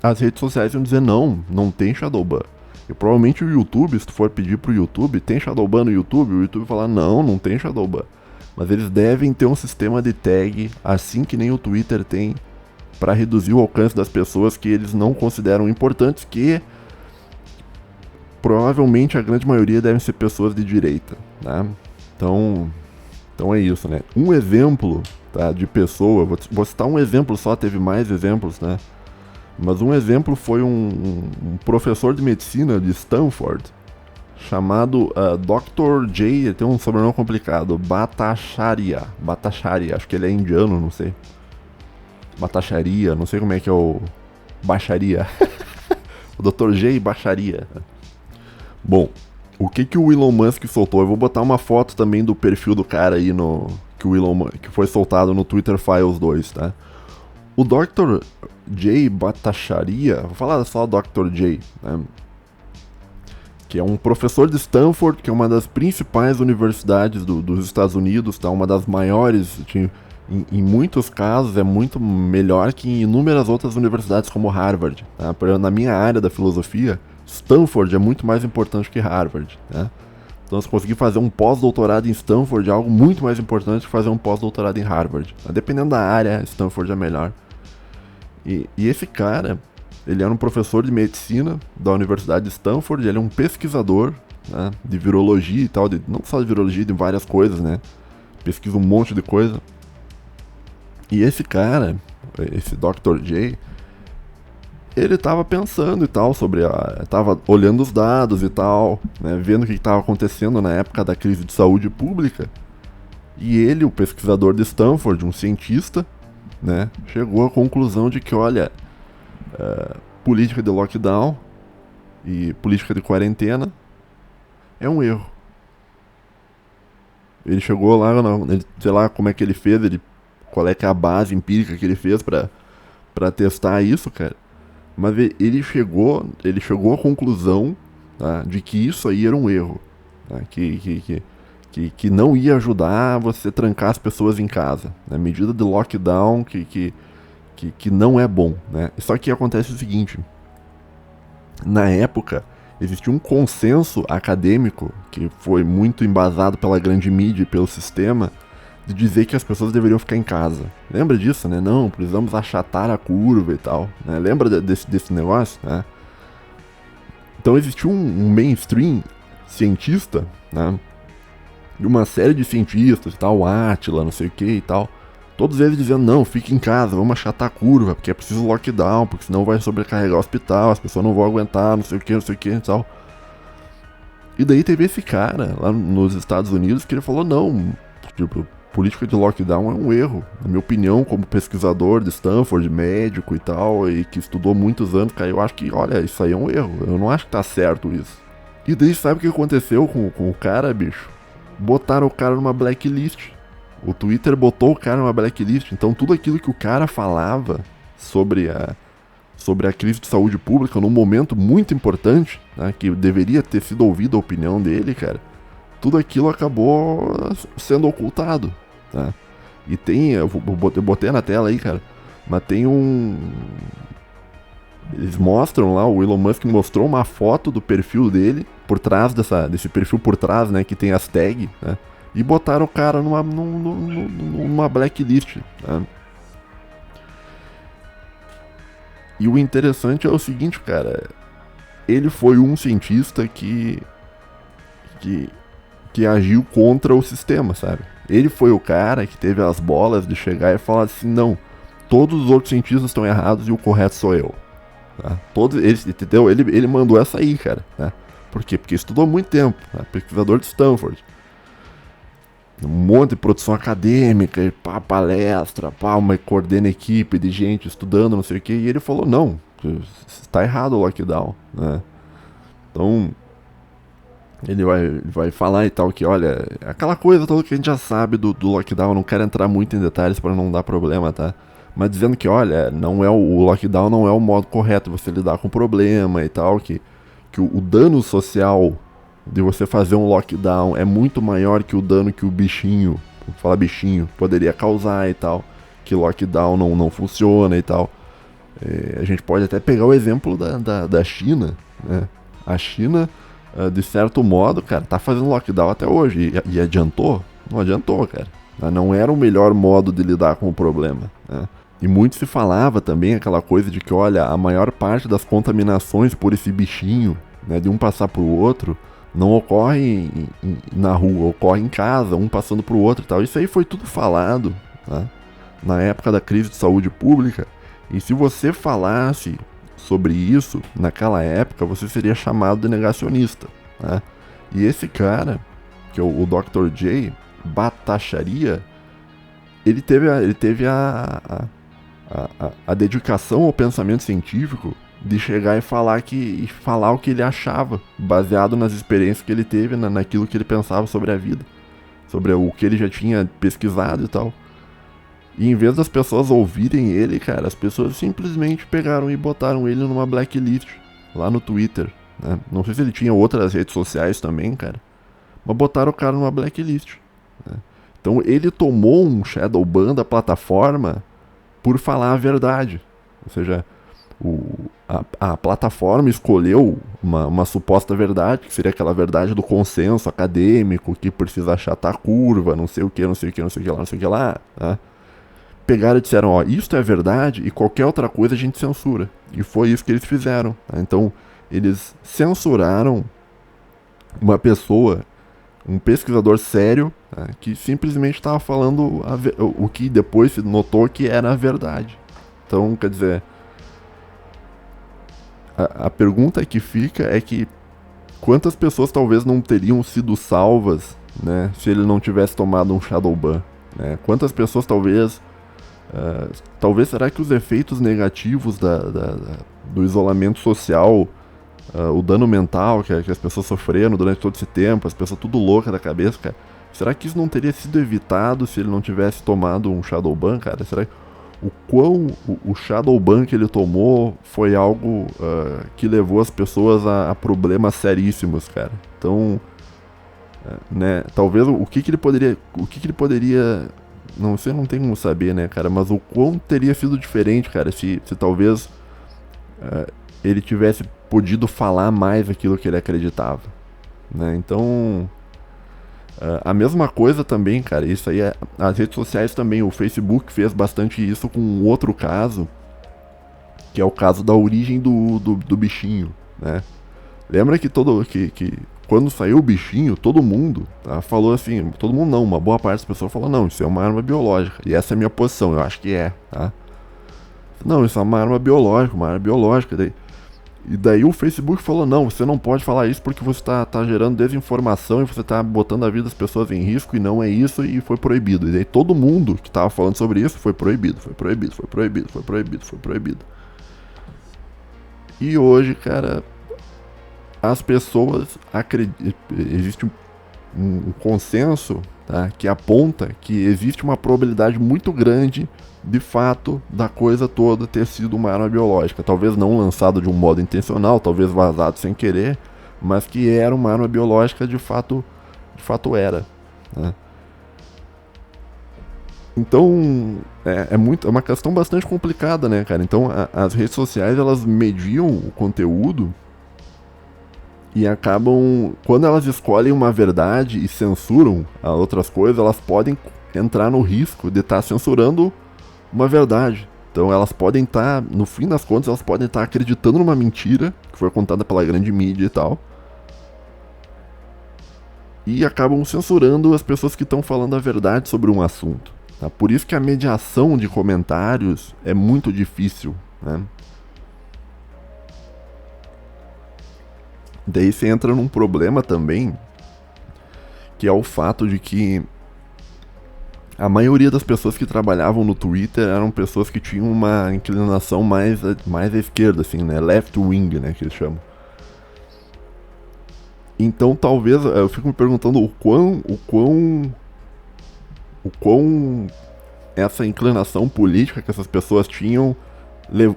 as redes sociais iam dizer não tem Shadowban. E provavelmente o YouTube, se tu for pedir pro YouTube, tem Shadowban no YouTube, o YouTube falar não tem Shadowban. Mas eles devem ter um sistema de tag, assim que nem o Twitter tem, para reduzir o alcance das pessoas que eles não consideram importantes, que provavelmente a grande maioria devem ser pessoas de direita, né? Então é isso, né? Um exemplo, tá, de pessoa, vou citar um exemplo só, teve mais exemplos, né? Mas um exemplo foi um professor de medicina de Stanford, chamado Dr. J, ele tem um sobrenome complicado, Bhattacharya, acho que ele é indiano, não sei. Bhattacharya, não sei como é que é o Bacharia. O Dr. J Bacharia. Bom, o que o Elon Musk soltou? Eu vou botar uma foto também do perfil do cara aí que foi soltado no Twitter Files 2, tá? O Dr. J Bhattacharya, vou falar só Dr. J, né? Que é um professor de Stanford, que é uma das principais universidades dos Estados Unidos, tá? Uma das maiores, em muitos casos é muito melhor que em inúmeras outras universidades como Harvard, tá? Na minha área da filosofia, Stanford é muito mais importante que Harvard, né? Então se conseguir fazer um pós-doutorado em Stanford é algo muito mais importante que fazer um pós-doutorado em Harvard, tá? Dependendo da área, Stanford é melhor. E esse cara, ele era um professor de medicina da Universidade de Stanford, ele é um pesquisador, né, de virologia e tal, não só de virologia, de várias coisas, né? Pesquisa um monte de coisa. E esse cara, esse Dr. J, ele tava pensando e tal tava olhando os dados e tal, né, vendo o que estava acontecendo na época da crise de saúde pública. E ele, o pesquisador de Stanford, um cientista, né, chegou à conclusão de que, olha, política de lockdown e política de quarentena é um erro. Ele chegou lá, sei lá como é que ele fez, qual é que é a base empírica que ele fez pra testar isso, cara. Mas ele chegou à conclusão, tá, de que isso aí era um erro, tá, que não ia ajudar você trancar as pessoas em casa, né, medida de lockdown que não é bom, né. Só que acontece o seguinte, na época existia um consenso acadêmico que foi muito embasado pela grande mídia e pelo sistema de dizer que as pessoas deveriam ficar em casa. Lembra disso, né? Não, precisamos achatar a curva e tal, né? Lembra desse negócio, né? Então existiu um mainstream cientista, né? De uma série de cientistas e tal, Átila, não sei o que e tal. Todos eles dizendo, não, fique em casa, vamos achatar a curva, porque é preciso lockdown, porque senão vai sobrecarregar o hospital, as pessoas não vão aguentar, não sei o que e tal. E daí teve esse cara lá nos Estados Unidos que ele falou, não, tipo, política de lockdown é um erro. Na minha opinião, como pesquisador de Stanford, médico e tal, e que estudou muitos anos, cara, eu acho que, olha, isso aí é um erro. Eu não acho que tá certo isso. E daí sabe o que aconteceu com o cara, bicho? Botaram o cara numa blacklist. O Twitter botou o cara numa blacklist. Então tudo aquilo que o cara falava sobre sobre a crise de saúde pública num momento muito importante, né, que deveria ter sido ouvida a opinião dele, cara, tudo aquilo acabou sendo ocultado, tá? E tem, eu botei na tela aí, cara, mas tem eles mostram lá, o Elon Musk mostrou uma foto do perfil dele, por trás desse perfil por trás, né, que tem as tags, né, e botaram o cara numa blacklist, né? E o interessante é o seguinte, cara, ele foi um cientista que agiu contra o sistema, sabe? Ele foi o cara que teve as bolas de chegar e falar assim, não, todos os outros cientistas estão errados e o correto sou eu. Tá? Todos eles, entendeu? Ele mandou essa aí, cara. Né? Por quê? Porque estudou há muito tempo, né? Pesquisador de Stanford. Um monte de produção acadêmica, pá, palestra, pá, coordena equipe de gente estudando, não sei o que, e ele falou, não, está errado o lockdown, né? Então, ele vai falar e tal que, olha, aquela coisa toda que a gente já sabe do lockdown, não quero entrar muito em detalhes para não dar problema, tá? Mas dizendo que, olha, não é o lockdown não é o modo correto você lidar com o problema e tal, que o dano social de você fazer um lockdown é muito maior que o dano que o bichinho, vou falar bichinho, poderia causar e tal, que lockdown não funciona e tal. A gente pode até pegar o exemplo da China, né? A China, de certo modo, cara, tá fazendo lockdown até hoje, e adiantou? Não adiantou, cara. Não era o melhor modo de lidar com o problema, né? E muito se falava também aquela coisa de que, olha, a maior parte das contaminações por esse bichinho, né, de um passar pro outro, não ocorre na rua, ocorre em casa, um passando pro outro e tal. Isso aí foi tudo falado, né, na época da crise de saúde pública. E se você falasse sobre isso naquela época, você seria chamado de negacionista, né? E esse cara, que é o Dr. J. Bhattacharya, ele teve a dedicação ao pensamento científico de chegar e falar o que ele achava, baseado nas experiências que ele teve, naquilo que ele pensava sobre a vida, sobre o que ele já tinha pesquisado e tal. E em vez das pessoas ouvirem ele, cara, as pessoas simplesmente pegaram e botaram ele numa blacklist lá no Twitter, né? Não sei se ele tinha outras redes sociais também, cara, mas botaram o cara numa blacklist, né? Então ele tomou um shadow ban da plataforma por falar a verdade. Ou seja, a plataforma escolheu uma suposta verdade, que seria aquela verdade do consenso acadêmico, que precisa achatar a curva, não sei o que, não sei o que, não sei o que lá, não sei o que lá, né? Pegaram e disseram, ó, isto é verdade e qualquer outra coisa a gente censura. E foi isso que eles fizeram, tá? Então, eles censuraram uma pessoa, um pesquisador sério, tá, que simplesmente estava falando o que depois se notou que era a verdade. Então, quer dizer, a pergunta que fica é que quantas pessoas talvez não teriam sido salvas, né, se ele não tivesse tomado um shadow ban, né? Quantas pessoas talvez será que os efeitos negativos do isolamento social, o dano mental que as pessoas sofreram durante todo esse tempo, as pessoas tudo louca da cabeça, cara, será que isso não teria sido evitado se ele não tivesse tomado um shadow ban, cara? Será que o shadow ban que ele tomou foi algo que levou as pessoas a problemas seríssimos, cara? Então, né, talvez o que ele poderia, não sei, não tem como saber, né, cara, mas o quão teria sido diferente, cara, se talvez ele tivesse podido falar mais aquilo que ele acreditava, né? Então, a mesma coisa também, cara, isso aí as redes sociais também, o Facebook fez bastante isso com um outro caso, que é o caso da origem do bichinho, né? Lembra que quando saiu o bichinho, todo mundo, tá, falou assim, todo mundo não, uma boa parte das pessoas falou, não, isso é uma arma biológica, e essa é a minha posição, eu acho que é, tá? Não, isso é uma arma biológica, e daí o Facebook falou, não, você não pode falar isso porque você tá gerando desinformação e você tá botando a vida das pessoas em risco e não é isso, e foi proibido. E daí todo mundo que tava falando sobre isso foi proibido. E hoje, cara, as pessoas acreditam, existe um consenso tá? Que aponta que existe uma probabilidade muito grande, de fato, da coisa toda ter sido uma arma biológica. Talvez não lançado de um modo intencional, talvez vazado sem querer, mas que era uma arma biológica, de fato era, né? Então, é uma questão bastante complicada, né, cara? Então, as redes sociais, elas mediam o conteúdo e acabam, quando elas escolhem uma verdade e censuram as outras coisas, elas podem entrar no risco de estar censurando uma verdade. Então, elas podem estar, no fim das contas, elas podem estar acreditando numa mentira que foi contada pela grande mídia e tal, e acabam censurando as pessoas que estão falando a verdade sobre um assunto. Tá? Por isso que a mediação de comentários é muito difícil, né? Daí você entra num problema também, que é o fato de que a maioria das pessoas que trabalhavam no Twitter eram pessoas que tinham uma inclinação mais à esquerda, assim, né? Left wing, né, que eles chamam. Então talvez, eu fico me perguntando o quão essa inclinação política que essas pessoas tinham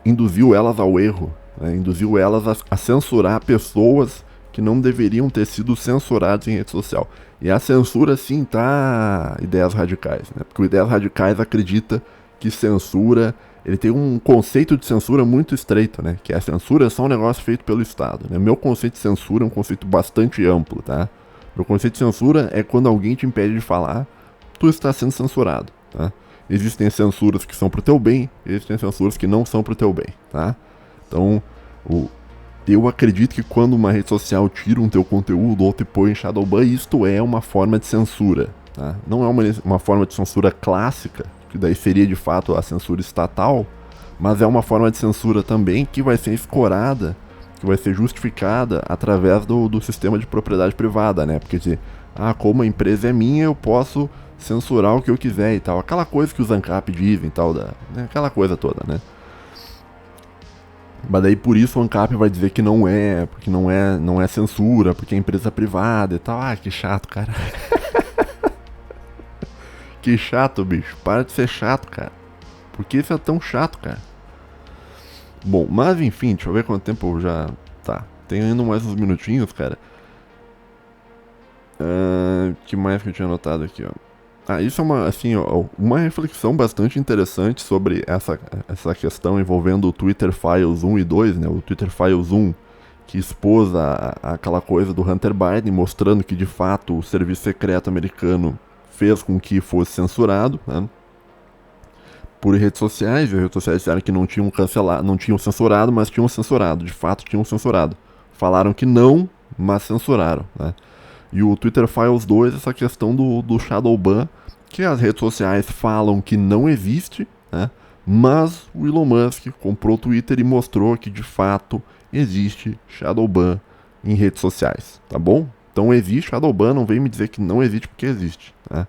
induziu elas ao erro, né? Induziu elas a censurar pessoas que não deveriam ter sido censuradas em rede social. E a censura, sim, tá ideias radicais, né? Porque o Ideias Radicais acredita que censura, ele tem um conceito de censura muito estreito, né? Que a censura é só um negócio feito pelo Estado, né? Meu conceito de censura é um conceito bastante amplo, tá? Meu conceito de censura é quando alguém te impede de falar, tu está sendo censurado, tá? Existem censuras que são pro teu bem, existem censuras que não são pro teu bem, tá? Então, eu acredito que quando uma rede social tira um teu conteúdo ou te põe em shadowban, isto é uma forma de censura, tá? Não é uma forma de censura clássica, que daí seria de fato a censura estatal, mas é uma forma de censura também que vai ser escorada, que vai ser justificada através do sistema de propriedade privada, né? Porque dizer, como a empresa é minha, eu posso censurar o que eu quiser e tal. Aquela coisa que os ANCAP dizem e tal, né? Aquela coisa toda, né? Mas daí por isso o ANCAP vai dizer que não é, porque não é censura, porque é empresa privada e tal. Que chato, cara. Que chato, bicho. Para de ser chato, cara. Por que isso é tão chato, cara? Bom, mas enfim, deixa eu ver quanto tempo eu já... Tá, tem ainda mais uns minutinhos, cara. Que mais que eu tinha anotado aqui, ó. Isso é uma reflexão bastante interessante sobre essa questão envolvendo o Twitter Files 1 e 2, né? O Twitter Files 1, que expôs aquela coisa do Hunter Biden, mostrando que de fato o serviço secreto americano fez com que fosse censurado, né? Por redes sociais, e as redes sociais disseram que não tinham censurado, mas tinham censurado, de fato tinham censurado. Falaram que não, mas censuraram, né? E o Twitter Files 2, essa questão do shadowban, que as redes sociais falam que não existe, né? Mas o Elon Musk comprou o Twitter e mostrou que de fato existe shadowban em redes sociais, tá bom? Então existe shadowban, não vem me dizer que não existe porque existe, né?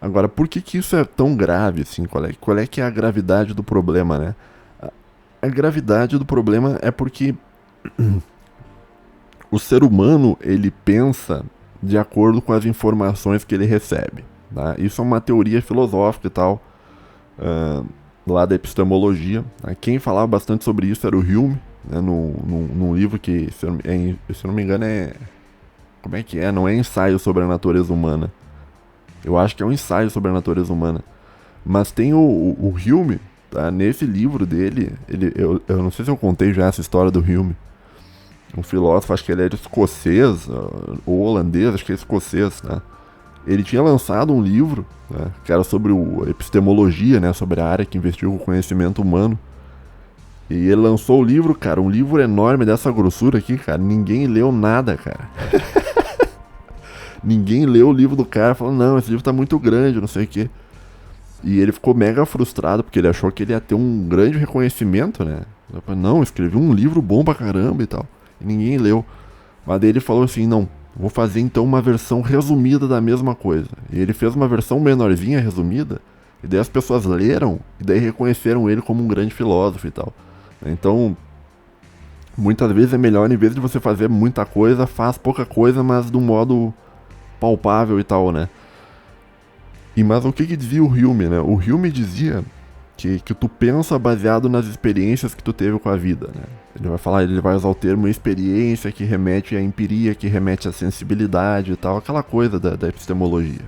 Agora, por que isso é tão grave, assim? Qual é que é a gravidade do problema, né? A gravidade do problema é porque o ser humano, ele pensa de acordo com as informações que ele recebe, tá? Isso é uma teoria filosófica e tal, lá da epistemologia. Tá? Quem falava bastante sobre isso era o Hume, né? Num livro que, se eu não me engano, como é que é? Não é Ensaio sobre a Natureza Humana. Eu acho que é um ensaio sobre a natureza humana. Mas tem o Hume, tá? Nesse livro dele, eu não sei se eu contei já essa história do Hume. Um filósofo, acho que ele era escocês, ou holandês, acho que é escocês, né? Ele tinha lançado um livro, né, que era sobre a epistemologia, né? Sobre a área que investiga o conhecimento humano. E ele lançou o livro, cara, um livro enorme dessa grossura aqui, cara. Ninguém leu nada, cara. Ninguém leu o livro do cara, falou, não, esse livro tá muito grande, não sei o que. E ele ficou mega frustrado, porque ele achou que ele ia ter um grande reconhecimento, né? Não, escrevi um livro bom pra caramba e tal. E ninguém leu. Mas daí ele falou assim, não, vou fazer então uma versão resumida da mesma coisa. E ele fez uma versão menorzinha, resumida, e daí as pessoas leram, e daí reconheceram ele como um grande filósofo e tal. Então, muitas vezes é melhor, em vez de você fazer muita coisa, faz pouca coisa, mas de um modo palpável e tal, né? Mas o que dizia o Hume, né? O Hume dizia que tu pensa baseado nas experiências que tu teve com a vida, né? Ele vai usar o termo experiência, que remete à empiria, que remete à sensibilidade e tal, aquela coisa da epistemologia,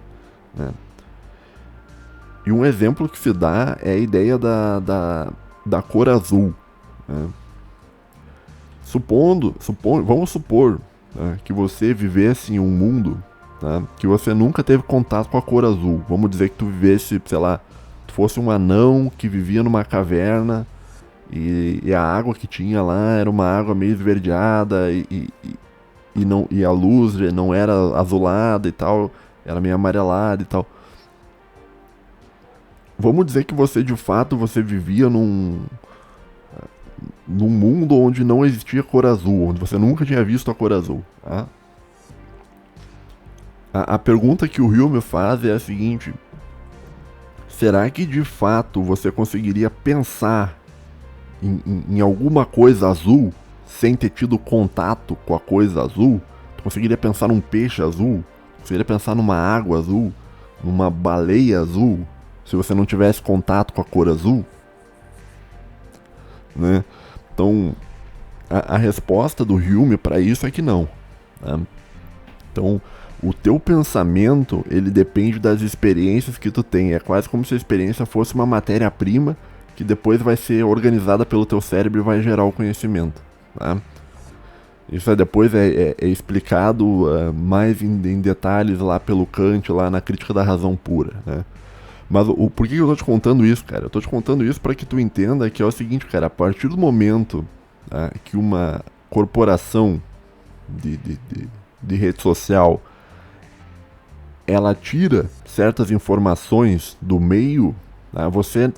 né? E um exemplo que se dá é a ideia da cor azul, né? Vamos supor, né, que você vivesse em um mundo, tá, que você nunca teve contato com a cor azul. Vamos dizer que tu vivesse, sei lá, tu fosse um anão que vivia numa caverna e a água que tinha lá era uma água meio esverdeada e a luz não era azulada e tal, era meio amarelada e tal. Vamos dizer que você de fato vivia num mundo onde não existia cor azul, onde você nunca tinha visto a cor azul. Tá? A pergunta que o Hume faz é a seguinte: será que de fato você conseguiria pensar em alguma coisa azul sem ter tido contato com a coisa azul? Tu conseguiria pensar num peixe azul? Conseguiria pensar numa água azul? Numa baleia azul? Se você não tivesse contato com a cor azul? Né? Então, a resposta do Hume para isso é que não. Né? Então, o teu pensamento, ele depende das experiências que tu tem. É quase como se a experiência fosse uma matéria-prima que depois vai ser organizada pelo teu cérebro e vai gerar o conhecimento. Tá? Isso depois é explicado mais em detalhes lá pelo Kant, lá na Crítica da Razão Pura, né? Mas por que eu tô te contando isso, cara? Eu tô te contando isso para que tu entenda que é o seguinte, cara, a partir do momento, tá, que uma corporação de rede social ela tira certas informações do meio, tá, você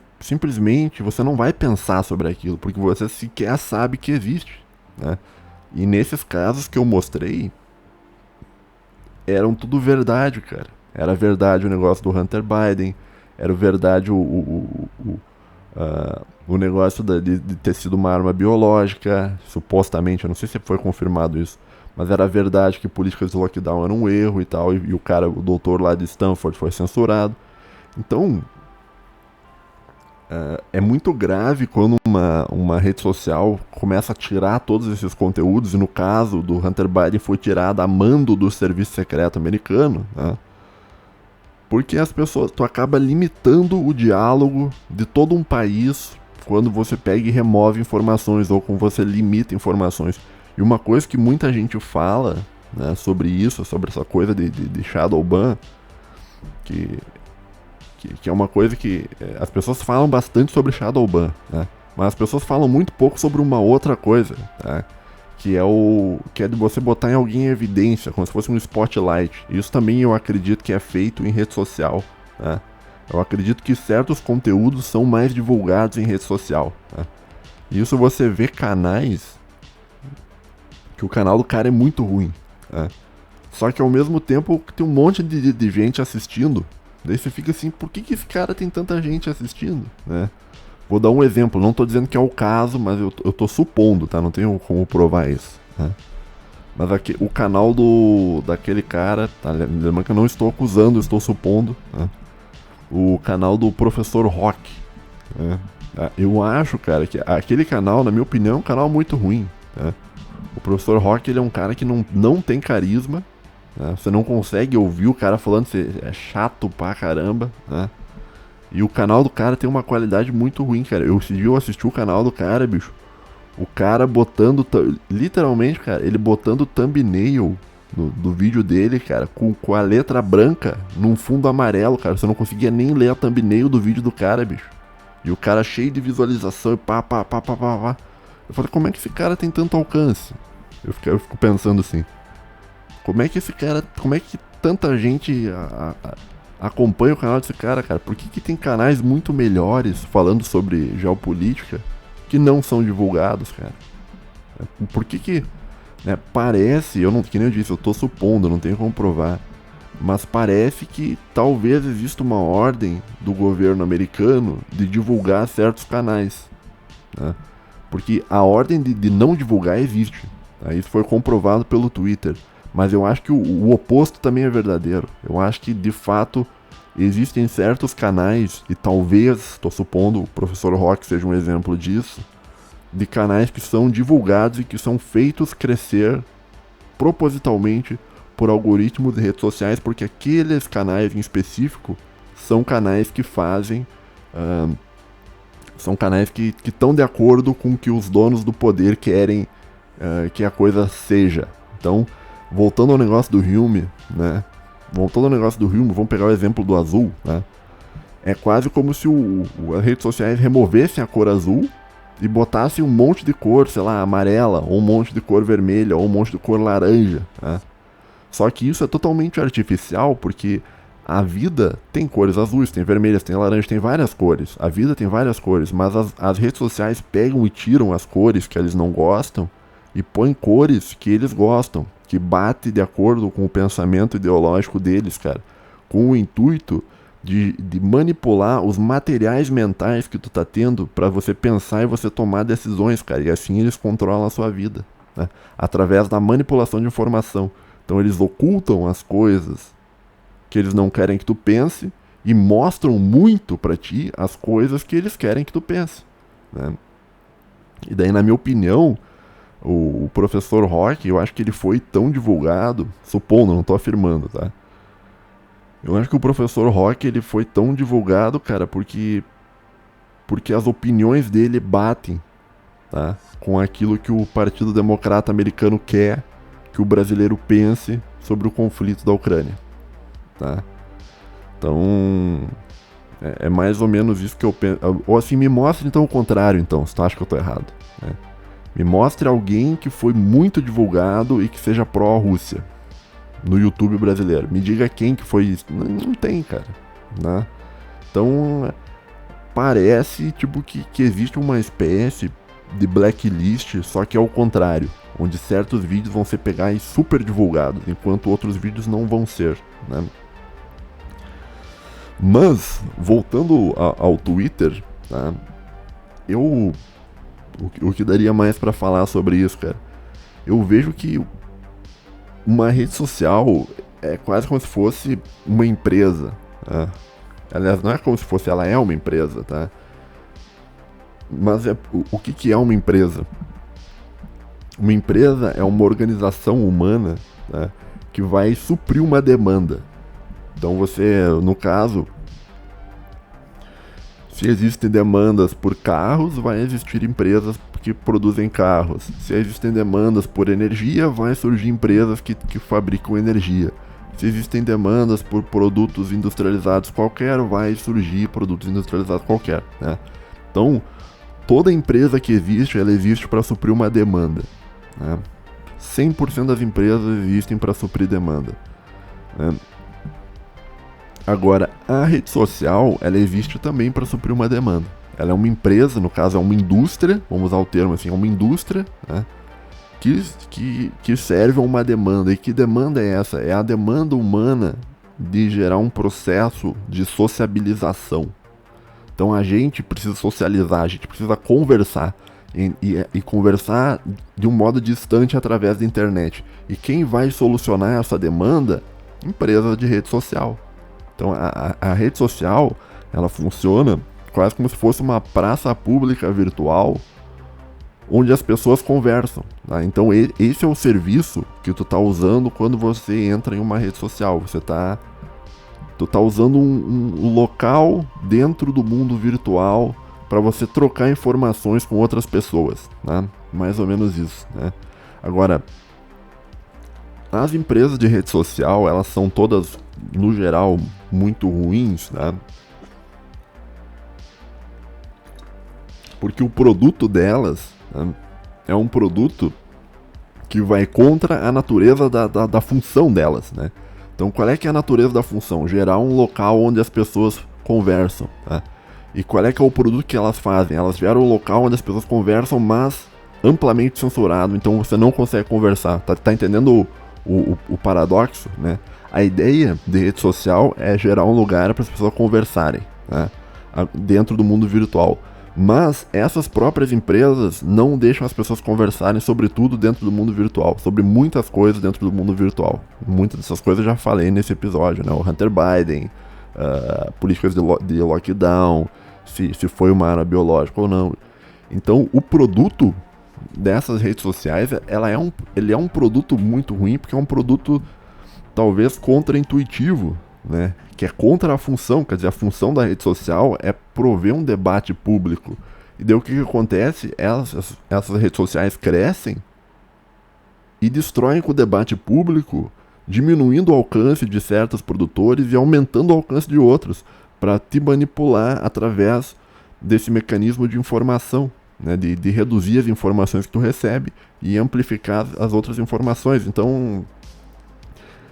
não vai pensar sobre aquilo, porque você sequer sabe que existe, né? E nesses casos que eu mostrei, eram tudo verdade, cara. Era verdade o negócio do Hunter Biden, era verdade o negócio de ter sido uma arma biológica, supostamente, eu não sei se foi confirmado isso, mas era verdade que políticas de lockdown eram um erro e tal, e o doutor lá de Stanford foi censurado. Então, é muito grave quando uma rede social começa a tirar todos esses conteúdos, e no caso do Hunter Biden foi tirado a mando do serviço secreto americano, né? Porque tu acaba limitando o diálogo de todo um país quando você pega e remove informações, ou quando você limita informações. E uma coisa que muita gente fala, né, sobre isso, sobre essa coisa de Shadowban, que é uma coisa que as pessoas falam bastante sobre Shadowban, né, mas as pessoas falam muito pouco sobre uma outra coisa, tá? Que é de você botar em alguém em evidência, como se fosse um spotlight. Isso também eu acredito que é feito em rede social, né? Eu acredito que certos conteúdos são mais divulgados em rede social, né? Isso você vê canais que o canal do cara é muito ruim, né? Só que ao mesmo tempo tem um monte de gente assistindo. Daí você fica assim, por que esse cara tem tanta gente assistindo, né? Vou dar um exemplo, não tô dizendo que é o caso, mas eu tô supondo, tá? Não tenho como provar isso, né? Mas aqui, o canal daquele cara, tá? Lembrando que eu não estou acusando, eu estou supondo, né? O canal do Professor Rock, né? Eu acho, cara, que aquele canal, na minha opinião, é um canal muito ruim, né? O Professor Rock, ele é um cara que não tem carisma, né? Você não consegue ouvir o cara falando, é chato pra caramba, né? E o canal do cara tem uma qualidade muito ruim, cara. Eu assisti o canal do cara, bicho. O cara botando, literalmente, cara, ele botando o thumbnail do vídeo dele, cara, com a letra branca num fundo amarelo, cara. Você não conseguia nem ler a thumbnail do vídeo do cara, bicho. E o cara cheio de visualização e pá. Eu falei, como é que esse cara tem tanto alcance? Eu fico pensando assim. Como é que tanta gente acompanha o canal desse cara? Por que tem canais muito melhores falando sobre geopolítica que não são divulgados, cara? Por que né, parece, que nem eu disse, eu tô supondo, não tenho como provar, mas parece que talvez exista uma ordem do governo americano de divulgar certos canais, né? Porque a ordem de não divulgar existe, tá? Isso foi comprovado pelo Twitter. Mas eu acho que o oposto também é verdadeiro. Eu acho que, de fato, existem certos canais, e talvez, estou supondo, o Professor Rock seja um exemplo disso, de canais que são divulgados e que são feitos crescer propositalmente por algoritmos de redes sociais, porque aqueles canais em específico são canais que fazem... são canais que estão de acordo com o que os donos do poder querem que a coisa seja. Então, voltando ao negócio do Hume, né? Vamos pegar o exemplo do azul, né? É quase como se as redes sociais removessem a cor azul e botassem um monte de cor, sei lá, amarela, ou um monte de cor vermelha, ou um monte de cor laranja, né? Só que isso é totalmente artificial, porque a vida tem cores azuis, tem vermelhas, tem laranjas, tem várias cores. A vida tem várias cores, mas as redes sociais pegam e tiram as cores que eles não gostam e põem cores que eles gostam, que bate de acordo com o pensamento ideológico deles, cara. Com o intuito de manipular os materiais mentais que tu tá tendo pra você pensar e você tomar decisões, cara. E assim eles controlam a sua vida, né? Através da manipulação de informação. Então eles ocultam as coisas que eles não querem que tu pense e mostram muito pra ti as coisas que eles querem que tu pense, né? E daí, na minha opinião, o Professor Rock, eu acho que ele foi tão divulgado, supondo, não tô afirmando, tá? Eu acho que o Professor Rock, ele foi tão divulgado, cara, porque as opiniões dele batem, tá? Com aquilo que o Partido Democrata Americano quer que o brasileiro pense sobre o conflito da Ucrânia, tá? Então, é mais ou menos isso que eu penso. Ou assim, me mostre então o contrário, então, se tu acha que eu tô errado, né? Me mostre alguém que foi muito divulgado e que seja pró-Rússia no YouTube brasileiro. Me diga quem que foi isso. Não tem, cara, né? Então, parece tipo que existe uma espécie de blacklist, só que é o contrário, onde certos vídeos vão ser pegados e super divulgados, enquanto outros vídeos não vão ser, né? Mas, voltando ao Twitter, tá? O que daria mais pra falar sobre isso, cara? Eu vejo que uma rede social é quase como se fosse uma empresa, tá? Aliás, não é como se fosse, ela é uma empresa, tá? Mas o que é uma empresa? Uma empresa é uma organização humana, tá? Que vai suprir uma demanda. Então você, no caso, se existem demandas por carros, vai existir empresas que produzem carros. Se existem demandas por energia, vai surgir empresas que fabricam energia. Se existem demandas por produtos industrializados qualquer, vai surgir produtos industrializados qualquer, né? Então, toda empresa que existe, ela existe para suprir uma demanda, né? 100% das empresas existem para suprir demanda, né? Agora, a rede social, ela existe também para suprir uma demanda. Ela é uma empresa, no caso é uma indústria, vamos usar o termo assim, é uma indústria, né, que serve a uma demanda. E que demanda é essa? É a demanda humana de gerar um processo de sociabilização. Então a gente precisa socializar, a gente precisa conversar, e conversar de um modo distante através da internet. E quem vai solucionar essa demanda? Empresa de rede social. Então a rede social, ela funciona quase como se fosse uma praça pública virtual onde as pessoas conversam, tá? Então esse é o serviço que tu tá usando quando você entra em uma rede social. Tu tá usando um local dentro do mundo virtual para você trocar informações com outras pessoas, né? Mais ou menos isso, né? Agora, as empresas de rede social, elas são todas, no geral, muito ruins, né? Porque o produto delas, né, é um produto que vai contra a natureza da função delas, né? Então, qual é que é a natureza da função? Gerar um local onde as pessoas conversam, né? E qual é que é o produto que elas fazem? Elas geram um local onde as pessoas conversam, mas amplamente censurado, então você não consegue conversar. Tá entendendo o paradoxo, né? A ideia de rede social é gerar um lugar para as pessoas conversarem, né, dentro do mundo virtual. Mas essas próprias empresas não deixam as pessoas conversarem sobre tudo dentro do mundo virtual, sobre muitas coisas dentro do mundo virtual. Muitas dessas coisas eu já falei nesse episódio, né? O Hunter Biden, políticas de lockdown, se foi uma arma biológica ou não. Então, o produto dessas redes sociais, ele é um produto muito ruim, porque é um produto talvez contra-intuitivo, né? Que é contra a função, quer dizer, a função da rede social é prover um debate público. E daí o que acontece? Essas redes sociais crescem e destroem com o debate público, diminuindo o alcance de certos produtores e aumentando o alcance de outros, para te manipular através desse mecanismo de informação, né, de reduzir as informações que tu recebe e amplificar as outras informações. Então,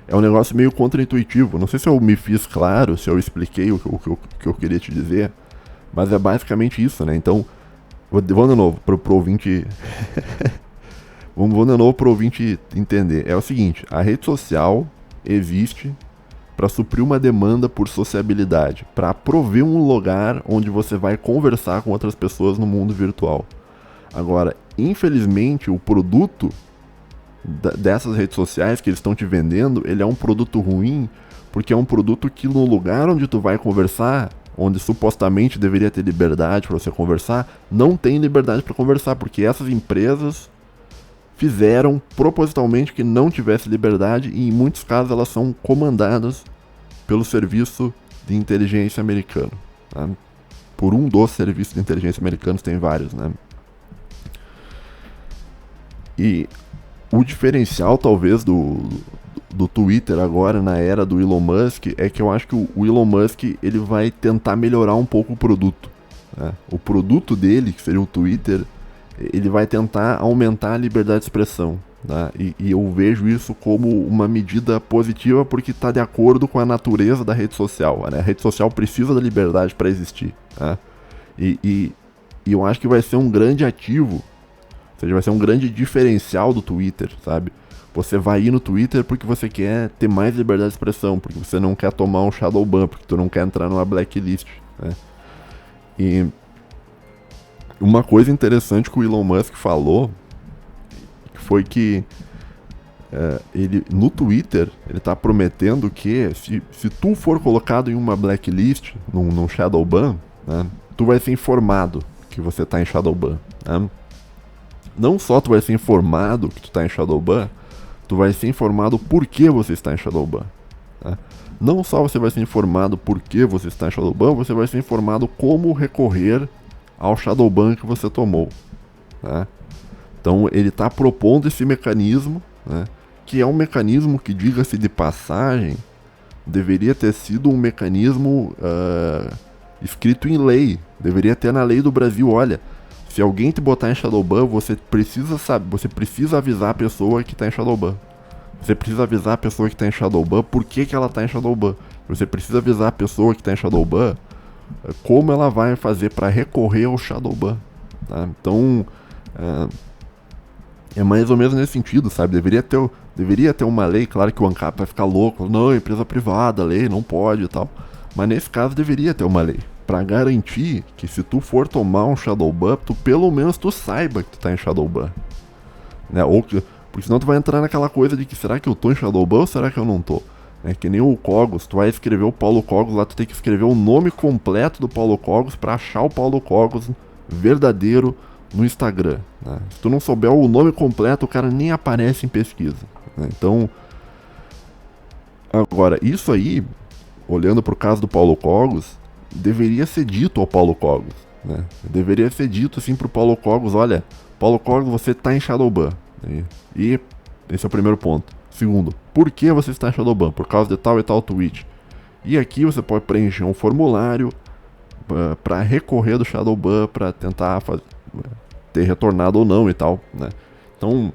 é um negócio meio contra-intuitivo. Não sei se eu me fiz claro, se eu expliquei o que eu queria te dizer, mas é basicamente isso, né? Então, vamos de novo pro ouvinte... vamos de novo pro ouvinte entender. É o seguinte, a rede social existe para suprir uma demanda por sociabilidade, para prover um lugar onde você vai conversar com outras pessoas no mundo virtual. Agora, infelizmente, o produto dessas redes sociais que eles estão te vendendo, ele é um produto ruim, porque é um produto que no lugar onde tu vai conversar, onde supostamente deveria ter liberdade para você conversar, não tem liberdade para conversar, porque essas empresas fizeram propositalmente que não tivesse liberdade e em muitos casos elas são comandadas pelo serviço de inteligência americano, tá? Por um dos serviços de inteligência americanos, tem vários, né? E o diferencial talvez do Twitter agora na era do Elon Musk é que eu acho que o Elon Musk ele vai tentar melhorar um pouco o produto, né? O produto dele, que seria o Twitter, ele vai tentar aumentar a liberdade de expressão, tá? E eu vejo isso como uma medida positiva porque está de acordo com a natureza da rede social, né? A rede social precisa da liberdade para existir, tá? E eu acho que vai ser um grande ativo, ou seja, vai ser um grande diferencial do Twitter, sabe? Você vai ir no Twitter porque você quer ter mais liberdade de expressão, porque você não quer tomar um shadow ban, porque tu não quer entrar numa blacklist, né? E uma coisa interessante que o Elon Musk falou foi que ele, no Twitter, ele tá prometendo que se tu for colocado em uma blacklist, num shadow ban, né, tu vai ser informado que você tá em shadow ban, né? Não só tu vai ser informado que tu tá em shadow ban, tu vai ser informado por que você está em shadow ban, né? Não só você vai ser informado por que você está em shadow ban, você vai ser informado como recorrer ao shadow ban que você tomou, né? Então ele está propondo esse mecanismo, né, que é um mecanismo que, diga-se de passagem, deveria ter sido um mecanismo escrito em lei. Deveria ter na lei do Brasil, olha, se alguém te botar em shadow ban, você precisa avisar a pessoa que está em shadow ban. Você precisa avisar a pessoa que está em shadow ban por que ela está em shadow ban. Você precisa avisar a pessoa que está em shadow ban como ela vai fazer para recorrer ao shadow ban, tá? Então, é mais ou menos nesse sentido, sabe? Deveria ter uma lei, claro que o ANCAP vai ficar louco, não, empresa privada, lei, não pode e tal. Mas nesse caso deveria ter uma lei, para garantir que se tu for tomar um shadow ban, pelo menos tu saiba que tu tá em shadow ban, né? Porque senão tu vai entrar naquela coisa de que será que eu tô em shadow ban ou será que eu não tô? É que nem o Cogos, tu vai escrever o Paulo Cogos lá, tu tem que escrever o nome completo do Paulo Cogos pra achar o Paulo Cogos verdadeiro no Instagram, né? Se tu não souber o nome completo, o cara nem aparece em pesquisa, né? Então, agora, isso aí, olhando pro caso do Paulo Cogos, deveria ser dito ao Paulo Cogos, né? Deveria ser dito assim pro Paulo Cogos, olha, Paulo Cogos, você tá em shadow ban, né? E esse é o primeiro ponto. Segundo, por que você está em shadow ban? Por causa de tal e tal tweet. E aqui você pode preencher um formulário para recorrer do shadow ban, para tentar ter retornado ou não e tal, né? Então,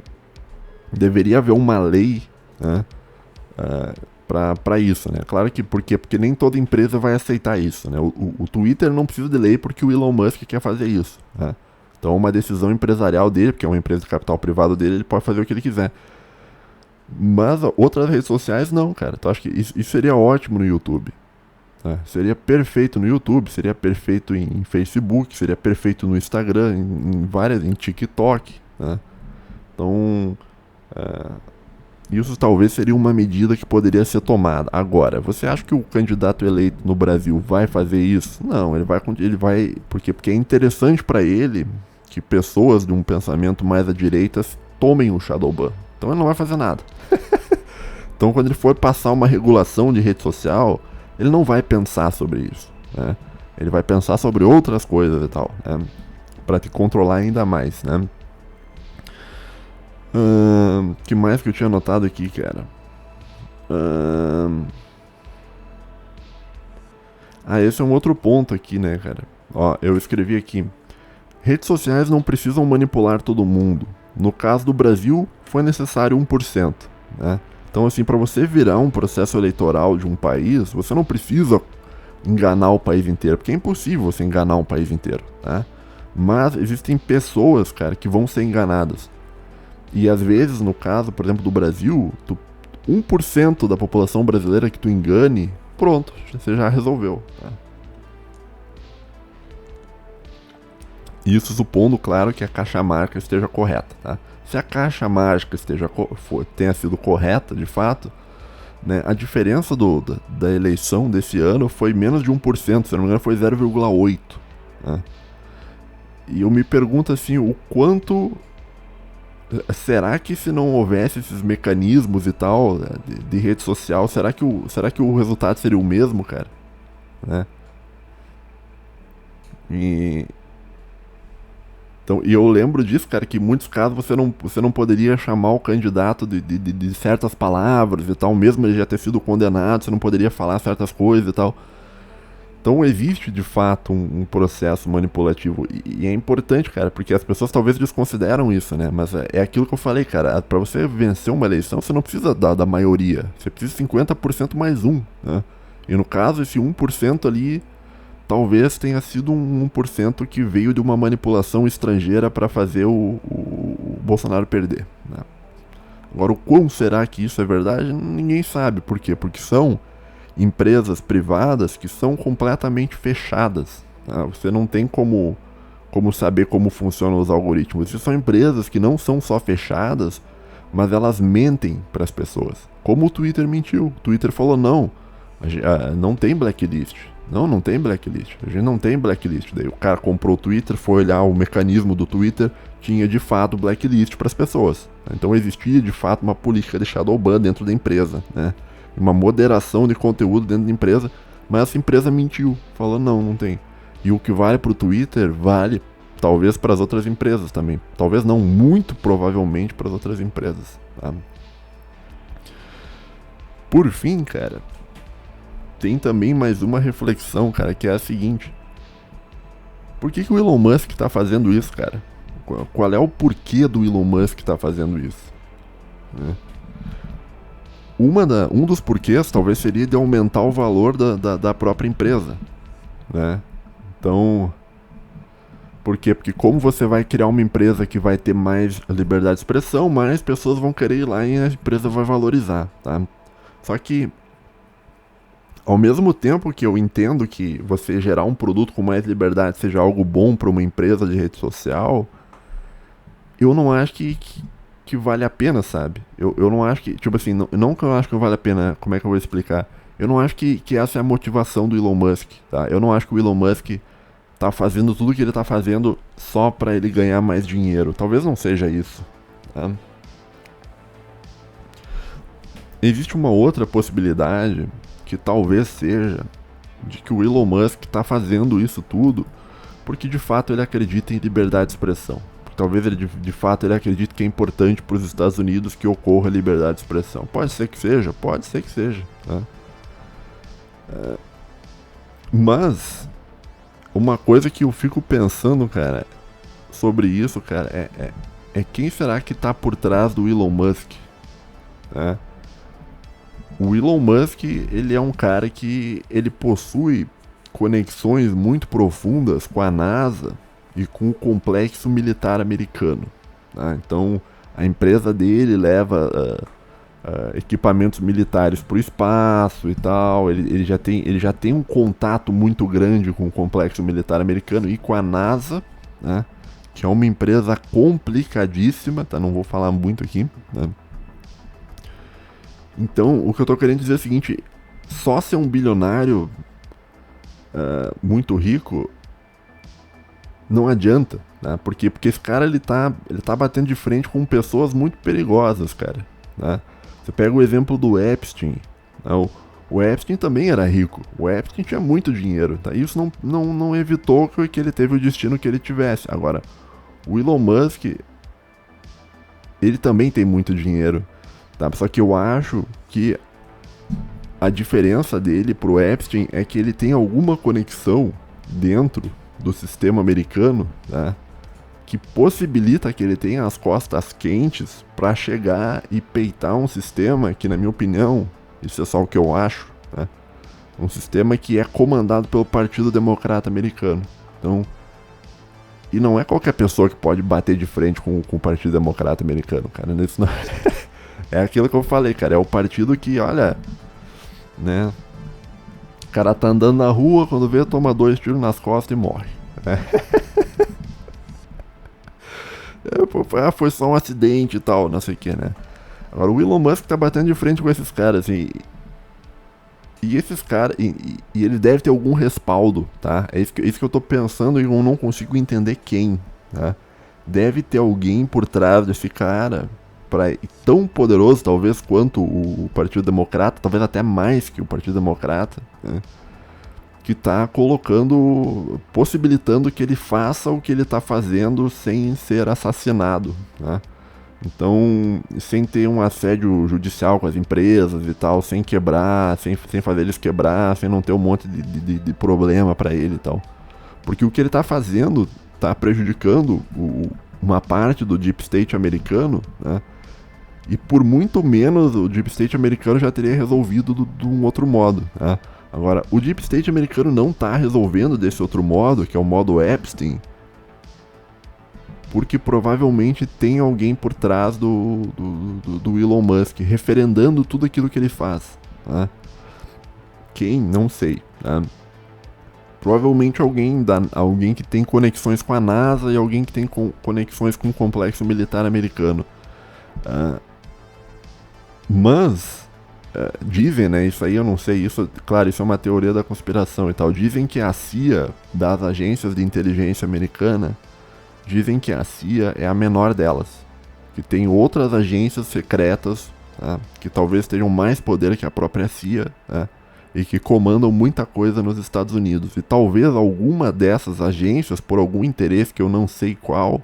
deveria haver uma lei, né, para isso, né? Claro que porque nem toda empresa vai aceitar isso, né? O Twitter não precisa de lei porque o Elon Musk quer fazer isso, né? Então, uma decisão empresarial dele, porque é uma empresa de capital privado dele, ele pode fazer o que ele quiser. Mas outras redes sociais não, cara. Então acho que isso seria ótimo no YouTube, né? Seria perfeito no YouTube, seria perfeito em Facebook, seria perfeito no Instagram, em TikTok, né? Então Isso talvez seria uma medida que poderia ser tomada. Agora, você acha que o candidato eleito no Brasil vai fazer isso? Não, ele vai porque é interessante para ele que pessoas de um pensamento mais à direita tomem o Shadowban. Então ele não vai fazer nada. Então quando ele for passar uma regulação de rede social, ele não vai pensar sobre isso, né? Ele vai pensar sobre outras coisas e tal, né? Para te controlar ainda mais, né? Que mais que eu tinha anotado aqui, cara? Esse é um outro ponto aqui, né, cara? Ó, eu escrevi aqui. Redes sociais não precisam manipular todo mundo. No caso do Brasil, foi necessário 1%, né? Então, assim, para você virar um processo eleitoral de um país, você não precisa enganar o país inteiro, porque é impossível você enganar um país inteiro, né? Mas existem pessoas, cara, que vão ser enganadas. E às vezes, no caso, por exemplo, do Brasil, 1% da população brasileira que tu engane, pronto, você já resolveu, tá? Isso supondo, claro, que a caixa mágica esteja correta, tá? Se a caixa mágica tenha sido correta, de fato, né, a diferença da eleição desse ano foi menos de 1%, se não me engano foi 0,8%. Né? E eu me pergunto assim, o quanto... Será que se não houvesse esses mecanismos e tal, de rede social, será que o resultado seria o mesmo, cara? Né? Então, e eu lembro disso, cara, que em muitos casos você não poderia chamar o candidato de certas palavras e tal, mesmo ele já ter sido condenado, você não poderia falar certas coisas e tal. Então existe de fato um processo manipulativo e é importante, cara, porque as pessoas talvez desconsideram isso, né? Mas é aquilo que eu falei, cara, pra você vencer uma eleição você não precisa da maioria, você precisa de 50% mais um, né? E no caso esse 1% ali talvez tenha sido um 1% que veio de uma manipulação estrangeira para fazer o Bolsonaro perder, né? Agora, o quão será que isso é verdade? Ninguém sabe. Por quê? Porque são empresas privadas que são completamente fechadas, tá? Você não tem como saber como funcionam os algoritmos. E são empresas que não são só fechadas, mas elas mentem para as pessoas. Como o Twitter mentiu. O Twitter falou, não tem blacklist. Não tem blacklist. A gente não tem blacklist. Daí o cara comprou o Twitter, foi olhar o mecanismo do Twitter, tinha de fato blacklist para as pessoas. Então existia de fato uma política de shadowban dentro da empresa, né? Uma moderação de conteúdo dentro da empresa, mas essa empresa mentiu, falou não tem. E o que vale para o Twitter vale talvez para as outras empresas também. Talvez não, muito provavelmente para as outras empresas, tá? Por fim, cara, tem também mais uma reflexão, cara, que é a seguinte. Por que o Elon Musk tá fazendo isso, cara? Qual é o porquê do Elon Musk tá fazendo isso? Né? Um dos porquês talvez seria de aumentar o valor da própria empresa, né? Então, por quê? Porque como você vai criar uma empresa que vai ter mais liberdade de expressão, mais pessoas vão querer ir lá e a empresa vai valorizar, tá? Só que ao mesmo tempo que eu entendo que você gerar um produto com mais liberdade seja algo bom para uma empresa de rede social, eu não acho que vale a pena, sabe? Eu não acho que, tipo assim, não que eu acho que vale a pena, como é que eu vou explicar? Eu não acho que essa é a motivação do Elon Musk, tá? Eu não acho que o Elon Musk tá fazendo tudo que ele tá fazendo só para ele ganhar mais dinheiro. Talvez não seja isso, tá? Existe uma outra possibilidade que talvez seja de que o Elon Musk está fazendo isso tudo porque de fato ele acredita em liberdade de expressão. Talvez ele de fato ele acredite que é importante para os Estados Unidos que ocorra liberdade de expressão. Pode ser que seja, tá? Mas uma coisa que eu fico pensando, cara, sobre isso, cara, é quem será que está por trás do Elon Musk, né? O Elon Musk, ele é um cara que ele possui conexões muito profundas com a NASA e com o complexo militar americano, tá? Então, a empresa dele leva equipamentos militares para o espaço e tal. Ele já tem um contato muito grande com o complexo militar americano e com a NASA, né? Que é uma empresa complicadíssima, tá? Não vou falar muito aqui, né? Então, o que eu tô querendo dizer é o seguinte, só ser um bilionário muito rico não adianta, né? Por quê? Porque esse cara, ele tá batendo de frente com pessoas muito perigosas, cara, né? Você pega o exemplo do Epstein, né? O Epstein também era rico, o Epstein tinha muito dinheiro, tá? Isso não evitou que ele teve o destino que ele tivesse. Agora, o Elon Musk, ele também tem muito dinheiro, tá? Só que eu acho que a diferença dele pro Epstein é que ele tem alguma conexão dentro do sistema americano, né, que possibilita que ele tenha as costas quentes para chegar e peitar um sistema que, na minha opinião, isso é só o que eu acho, né, um sistema que é comandado pelo Partido Democrata Americano. Então, e não é qualquer pessoa que pode bater de frente com o Partido Democrata Americano, cara. Isso não é aquilo que eu falei, cara. É o partido que, olha, né? O cara tá andando na rua, quando vê, toma 2 tiros nas costas e morre. Foi só um acidente e tal, não sei o que, né? Agora o Elon Musk tá batendo de frente com esses caras, assim. E esses caras. E ele deve ter algum respaldo, tá? É isso que eu tô pensando e eu não consigo entender quem, tá? Deve ter alguém por trás desse cara, tão poderoso talvez quanto o Partido Democrata, talvez até mais que o Partido Democrata, né? Que tá possibilitando que ele faça o que ele tá fazendo sem ser assassinado, né? Então, sem ter um assédio judicial com as empresas e tal, sem quebrar, sem fazer eles quebrar, sem não ter um monte de problema pra ele e tal. Porque o que ele tá fazendo tá prejudicando uma parte do Deep State americano, né? E por muito menos o Deep State americano já teria resolvido de um outro modo, né? Agora, o Deep State americano não tá resolvendo desse outro modo, que é o modo Epstein, porque provavelmente tem alguém por trás do Elon Musk, referendando tudo aquilo que ele faz, né? Quem? Não sei, né? Provavelmente alguém que tem conexões com a NASA e alguém que tem conexões com o complexo militar americano. Mas dizem, né, isso aí eu não sei, isso, claro, isso é uma teoria da conspiração e tal. Dizem que a CIA, das agências de inteligência americana, dizem que a CIA é a menor delas, que tem outras agências secretas, tá, que talvez tenham mais poder que a própria CIA, tá, e que comandam muita coisa nos Estados Unidos. E talvez alguma dessas agências, por algum interesse que eu não sei qual,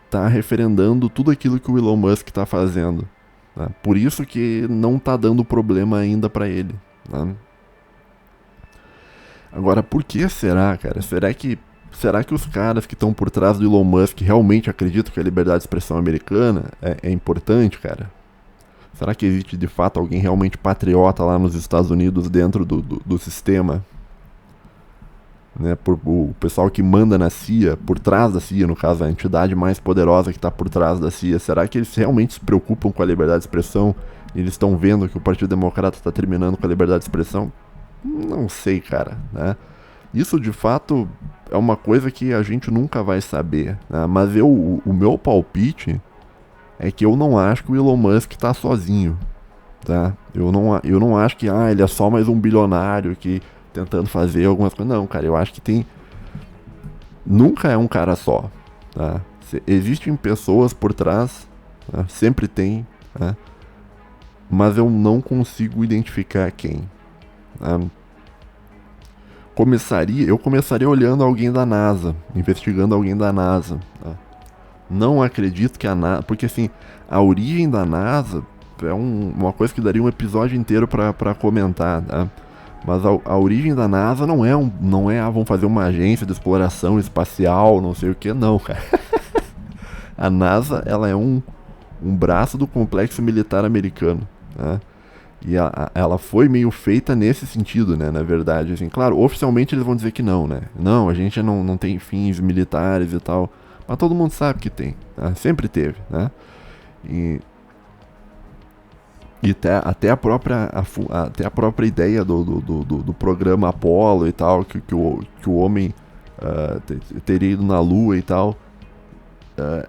tá referendando tudo aquilo que o Elon Musk tá fazendo. Tá? Por isso que não tá dando problema ainda pra ele. Tá? Agora, por que será, cara? Será que os caras que estão por trás do Elon Musk realmente acreditam que a liberdade de expressão americana é importante, cara? Será que existe de fato alguém realmente patriota lá nos Estados Unidos dentro do sistema? Né, o pessoal que manda na CIA, por trás da CIA, no caso, a entidade mais poderosa que está por trás da CIA, será que eles realmente se preocupam com a liberdade de expressão? E eles estão vendo que o Partido Democrata está terminando com a liberdade de expressão? Não sei, cara, né? Isso de fato é uma coisa que a gente nunca vai saber, né? Mas o meu palpite é que eu não acho que o Elon Musk está sozinho, tá? Eu não acho que ele é só mais um bilionário que tentando fazer algumas coisas. Não, cara, eu acho que nunca é um cara só, tá? Existem pessoas por trás, tá? Sempre tem, tá? Mas eu não consigo identificar quem. Tá? Eu começaria olhando alguém da NASA, investigando alguém da NASA. Tá? Não acredito que a NASA, porque assim, a origem da NASA é uma coisa que daria um episódio inteiro pra comentar, tá? Mas a origem da NASA não é, vamos fazer uma agência de exploração espacial, não sei o que, não, cara. A NASA, ela é um braço do complexo militar americano, né? E ela foi meio feita nesse sentido, né, na verdade, assim, claro, oficialmente eles vão dizer que não, né, não, a gente não tem fins militares e tal, mas todo mundo sabe que tem, né? Sempre teve, né, e até a própria ideia do programa Apollo e tal, que o homem teria ido na Lua e tal,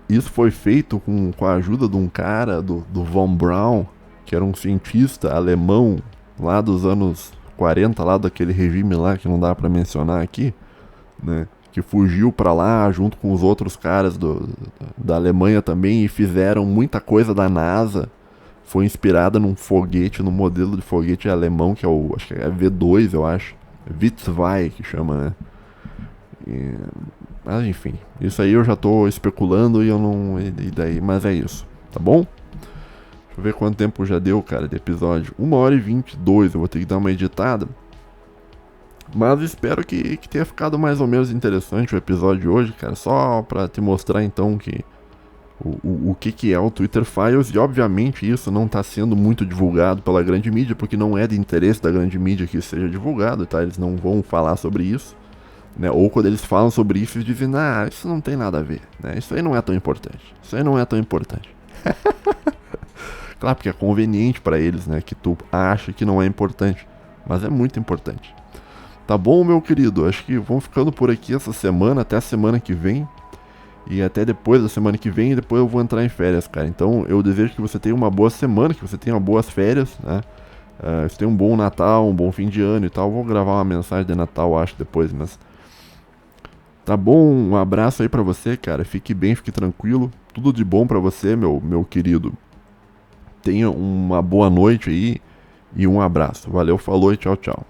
isso foi feito com a ajuda de um cara, do Von Braun, que era um cientista alemão lá dos anos 40, lá daquele regime lá que não dá pra mencionar aqui, né? Que fugiu pra lá junto com os outros caras da Alemanha também e fizeram muita coisa da NASA. Foi inspirada num foguete, num modelo de foguete alemão que é o, acho que é V2, eu acho. V2 que chama, né? Mas enfim, isso aí eu já tô especulando e eu não. E daí, mas é isso, tá bom? Deixa eu ver quanto tempo já deu, cara, de episódio. 1h22, eu vou ter que dar uma editada. Mas espero que tenha ficado mais ou menos interessante o episódio de hoje, cara. Só pra te mostrar então que o que é o Twitter Files. E obviamente isso não tá sendo muito divulgado pela grande mídia, porque não é de interesse da grande mídia que isso seja divulgado, tá? Eles não vão falar sobre isso. Né? Ou quando eles falam sobre isso, eles dizem, isso não tem nada a ver, né? Isso aí não é tão importante. Isso aí não é tão importante. Claro, porque é conveniente pra eles, né? Que tu acha que não é importante. Mas é muito importante. Tá bom, meu querido? Acho que vamos ficando por aqui essa semana, até a semana que vem. E até depois da semana que vem, e depois eu vou entrar em férias, cara. Então eu desejo que você tenha uma boa semana, que você tenha boas férias, né? Você tenha um bom Natal, um bom fim de ano e tal. Vou gravar uma mensagem de Natal, acho, depois, mas... Tá bom, um abraço aí pra você, cara. Fique bem, fique tranquilo. Tudo de bom pra você, meu querido. Tenha uma boa noite aí e um abraço. Valeu, falou e tchau, tchau.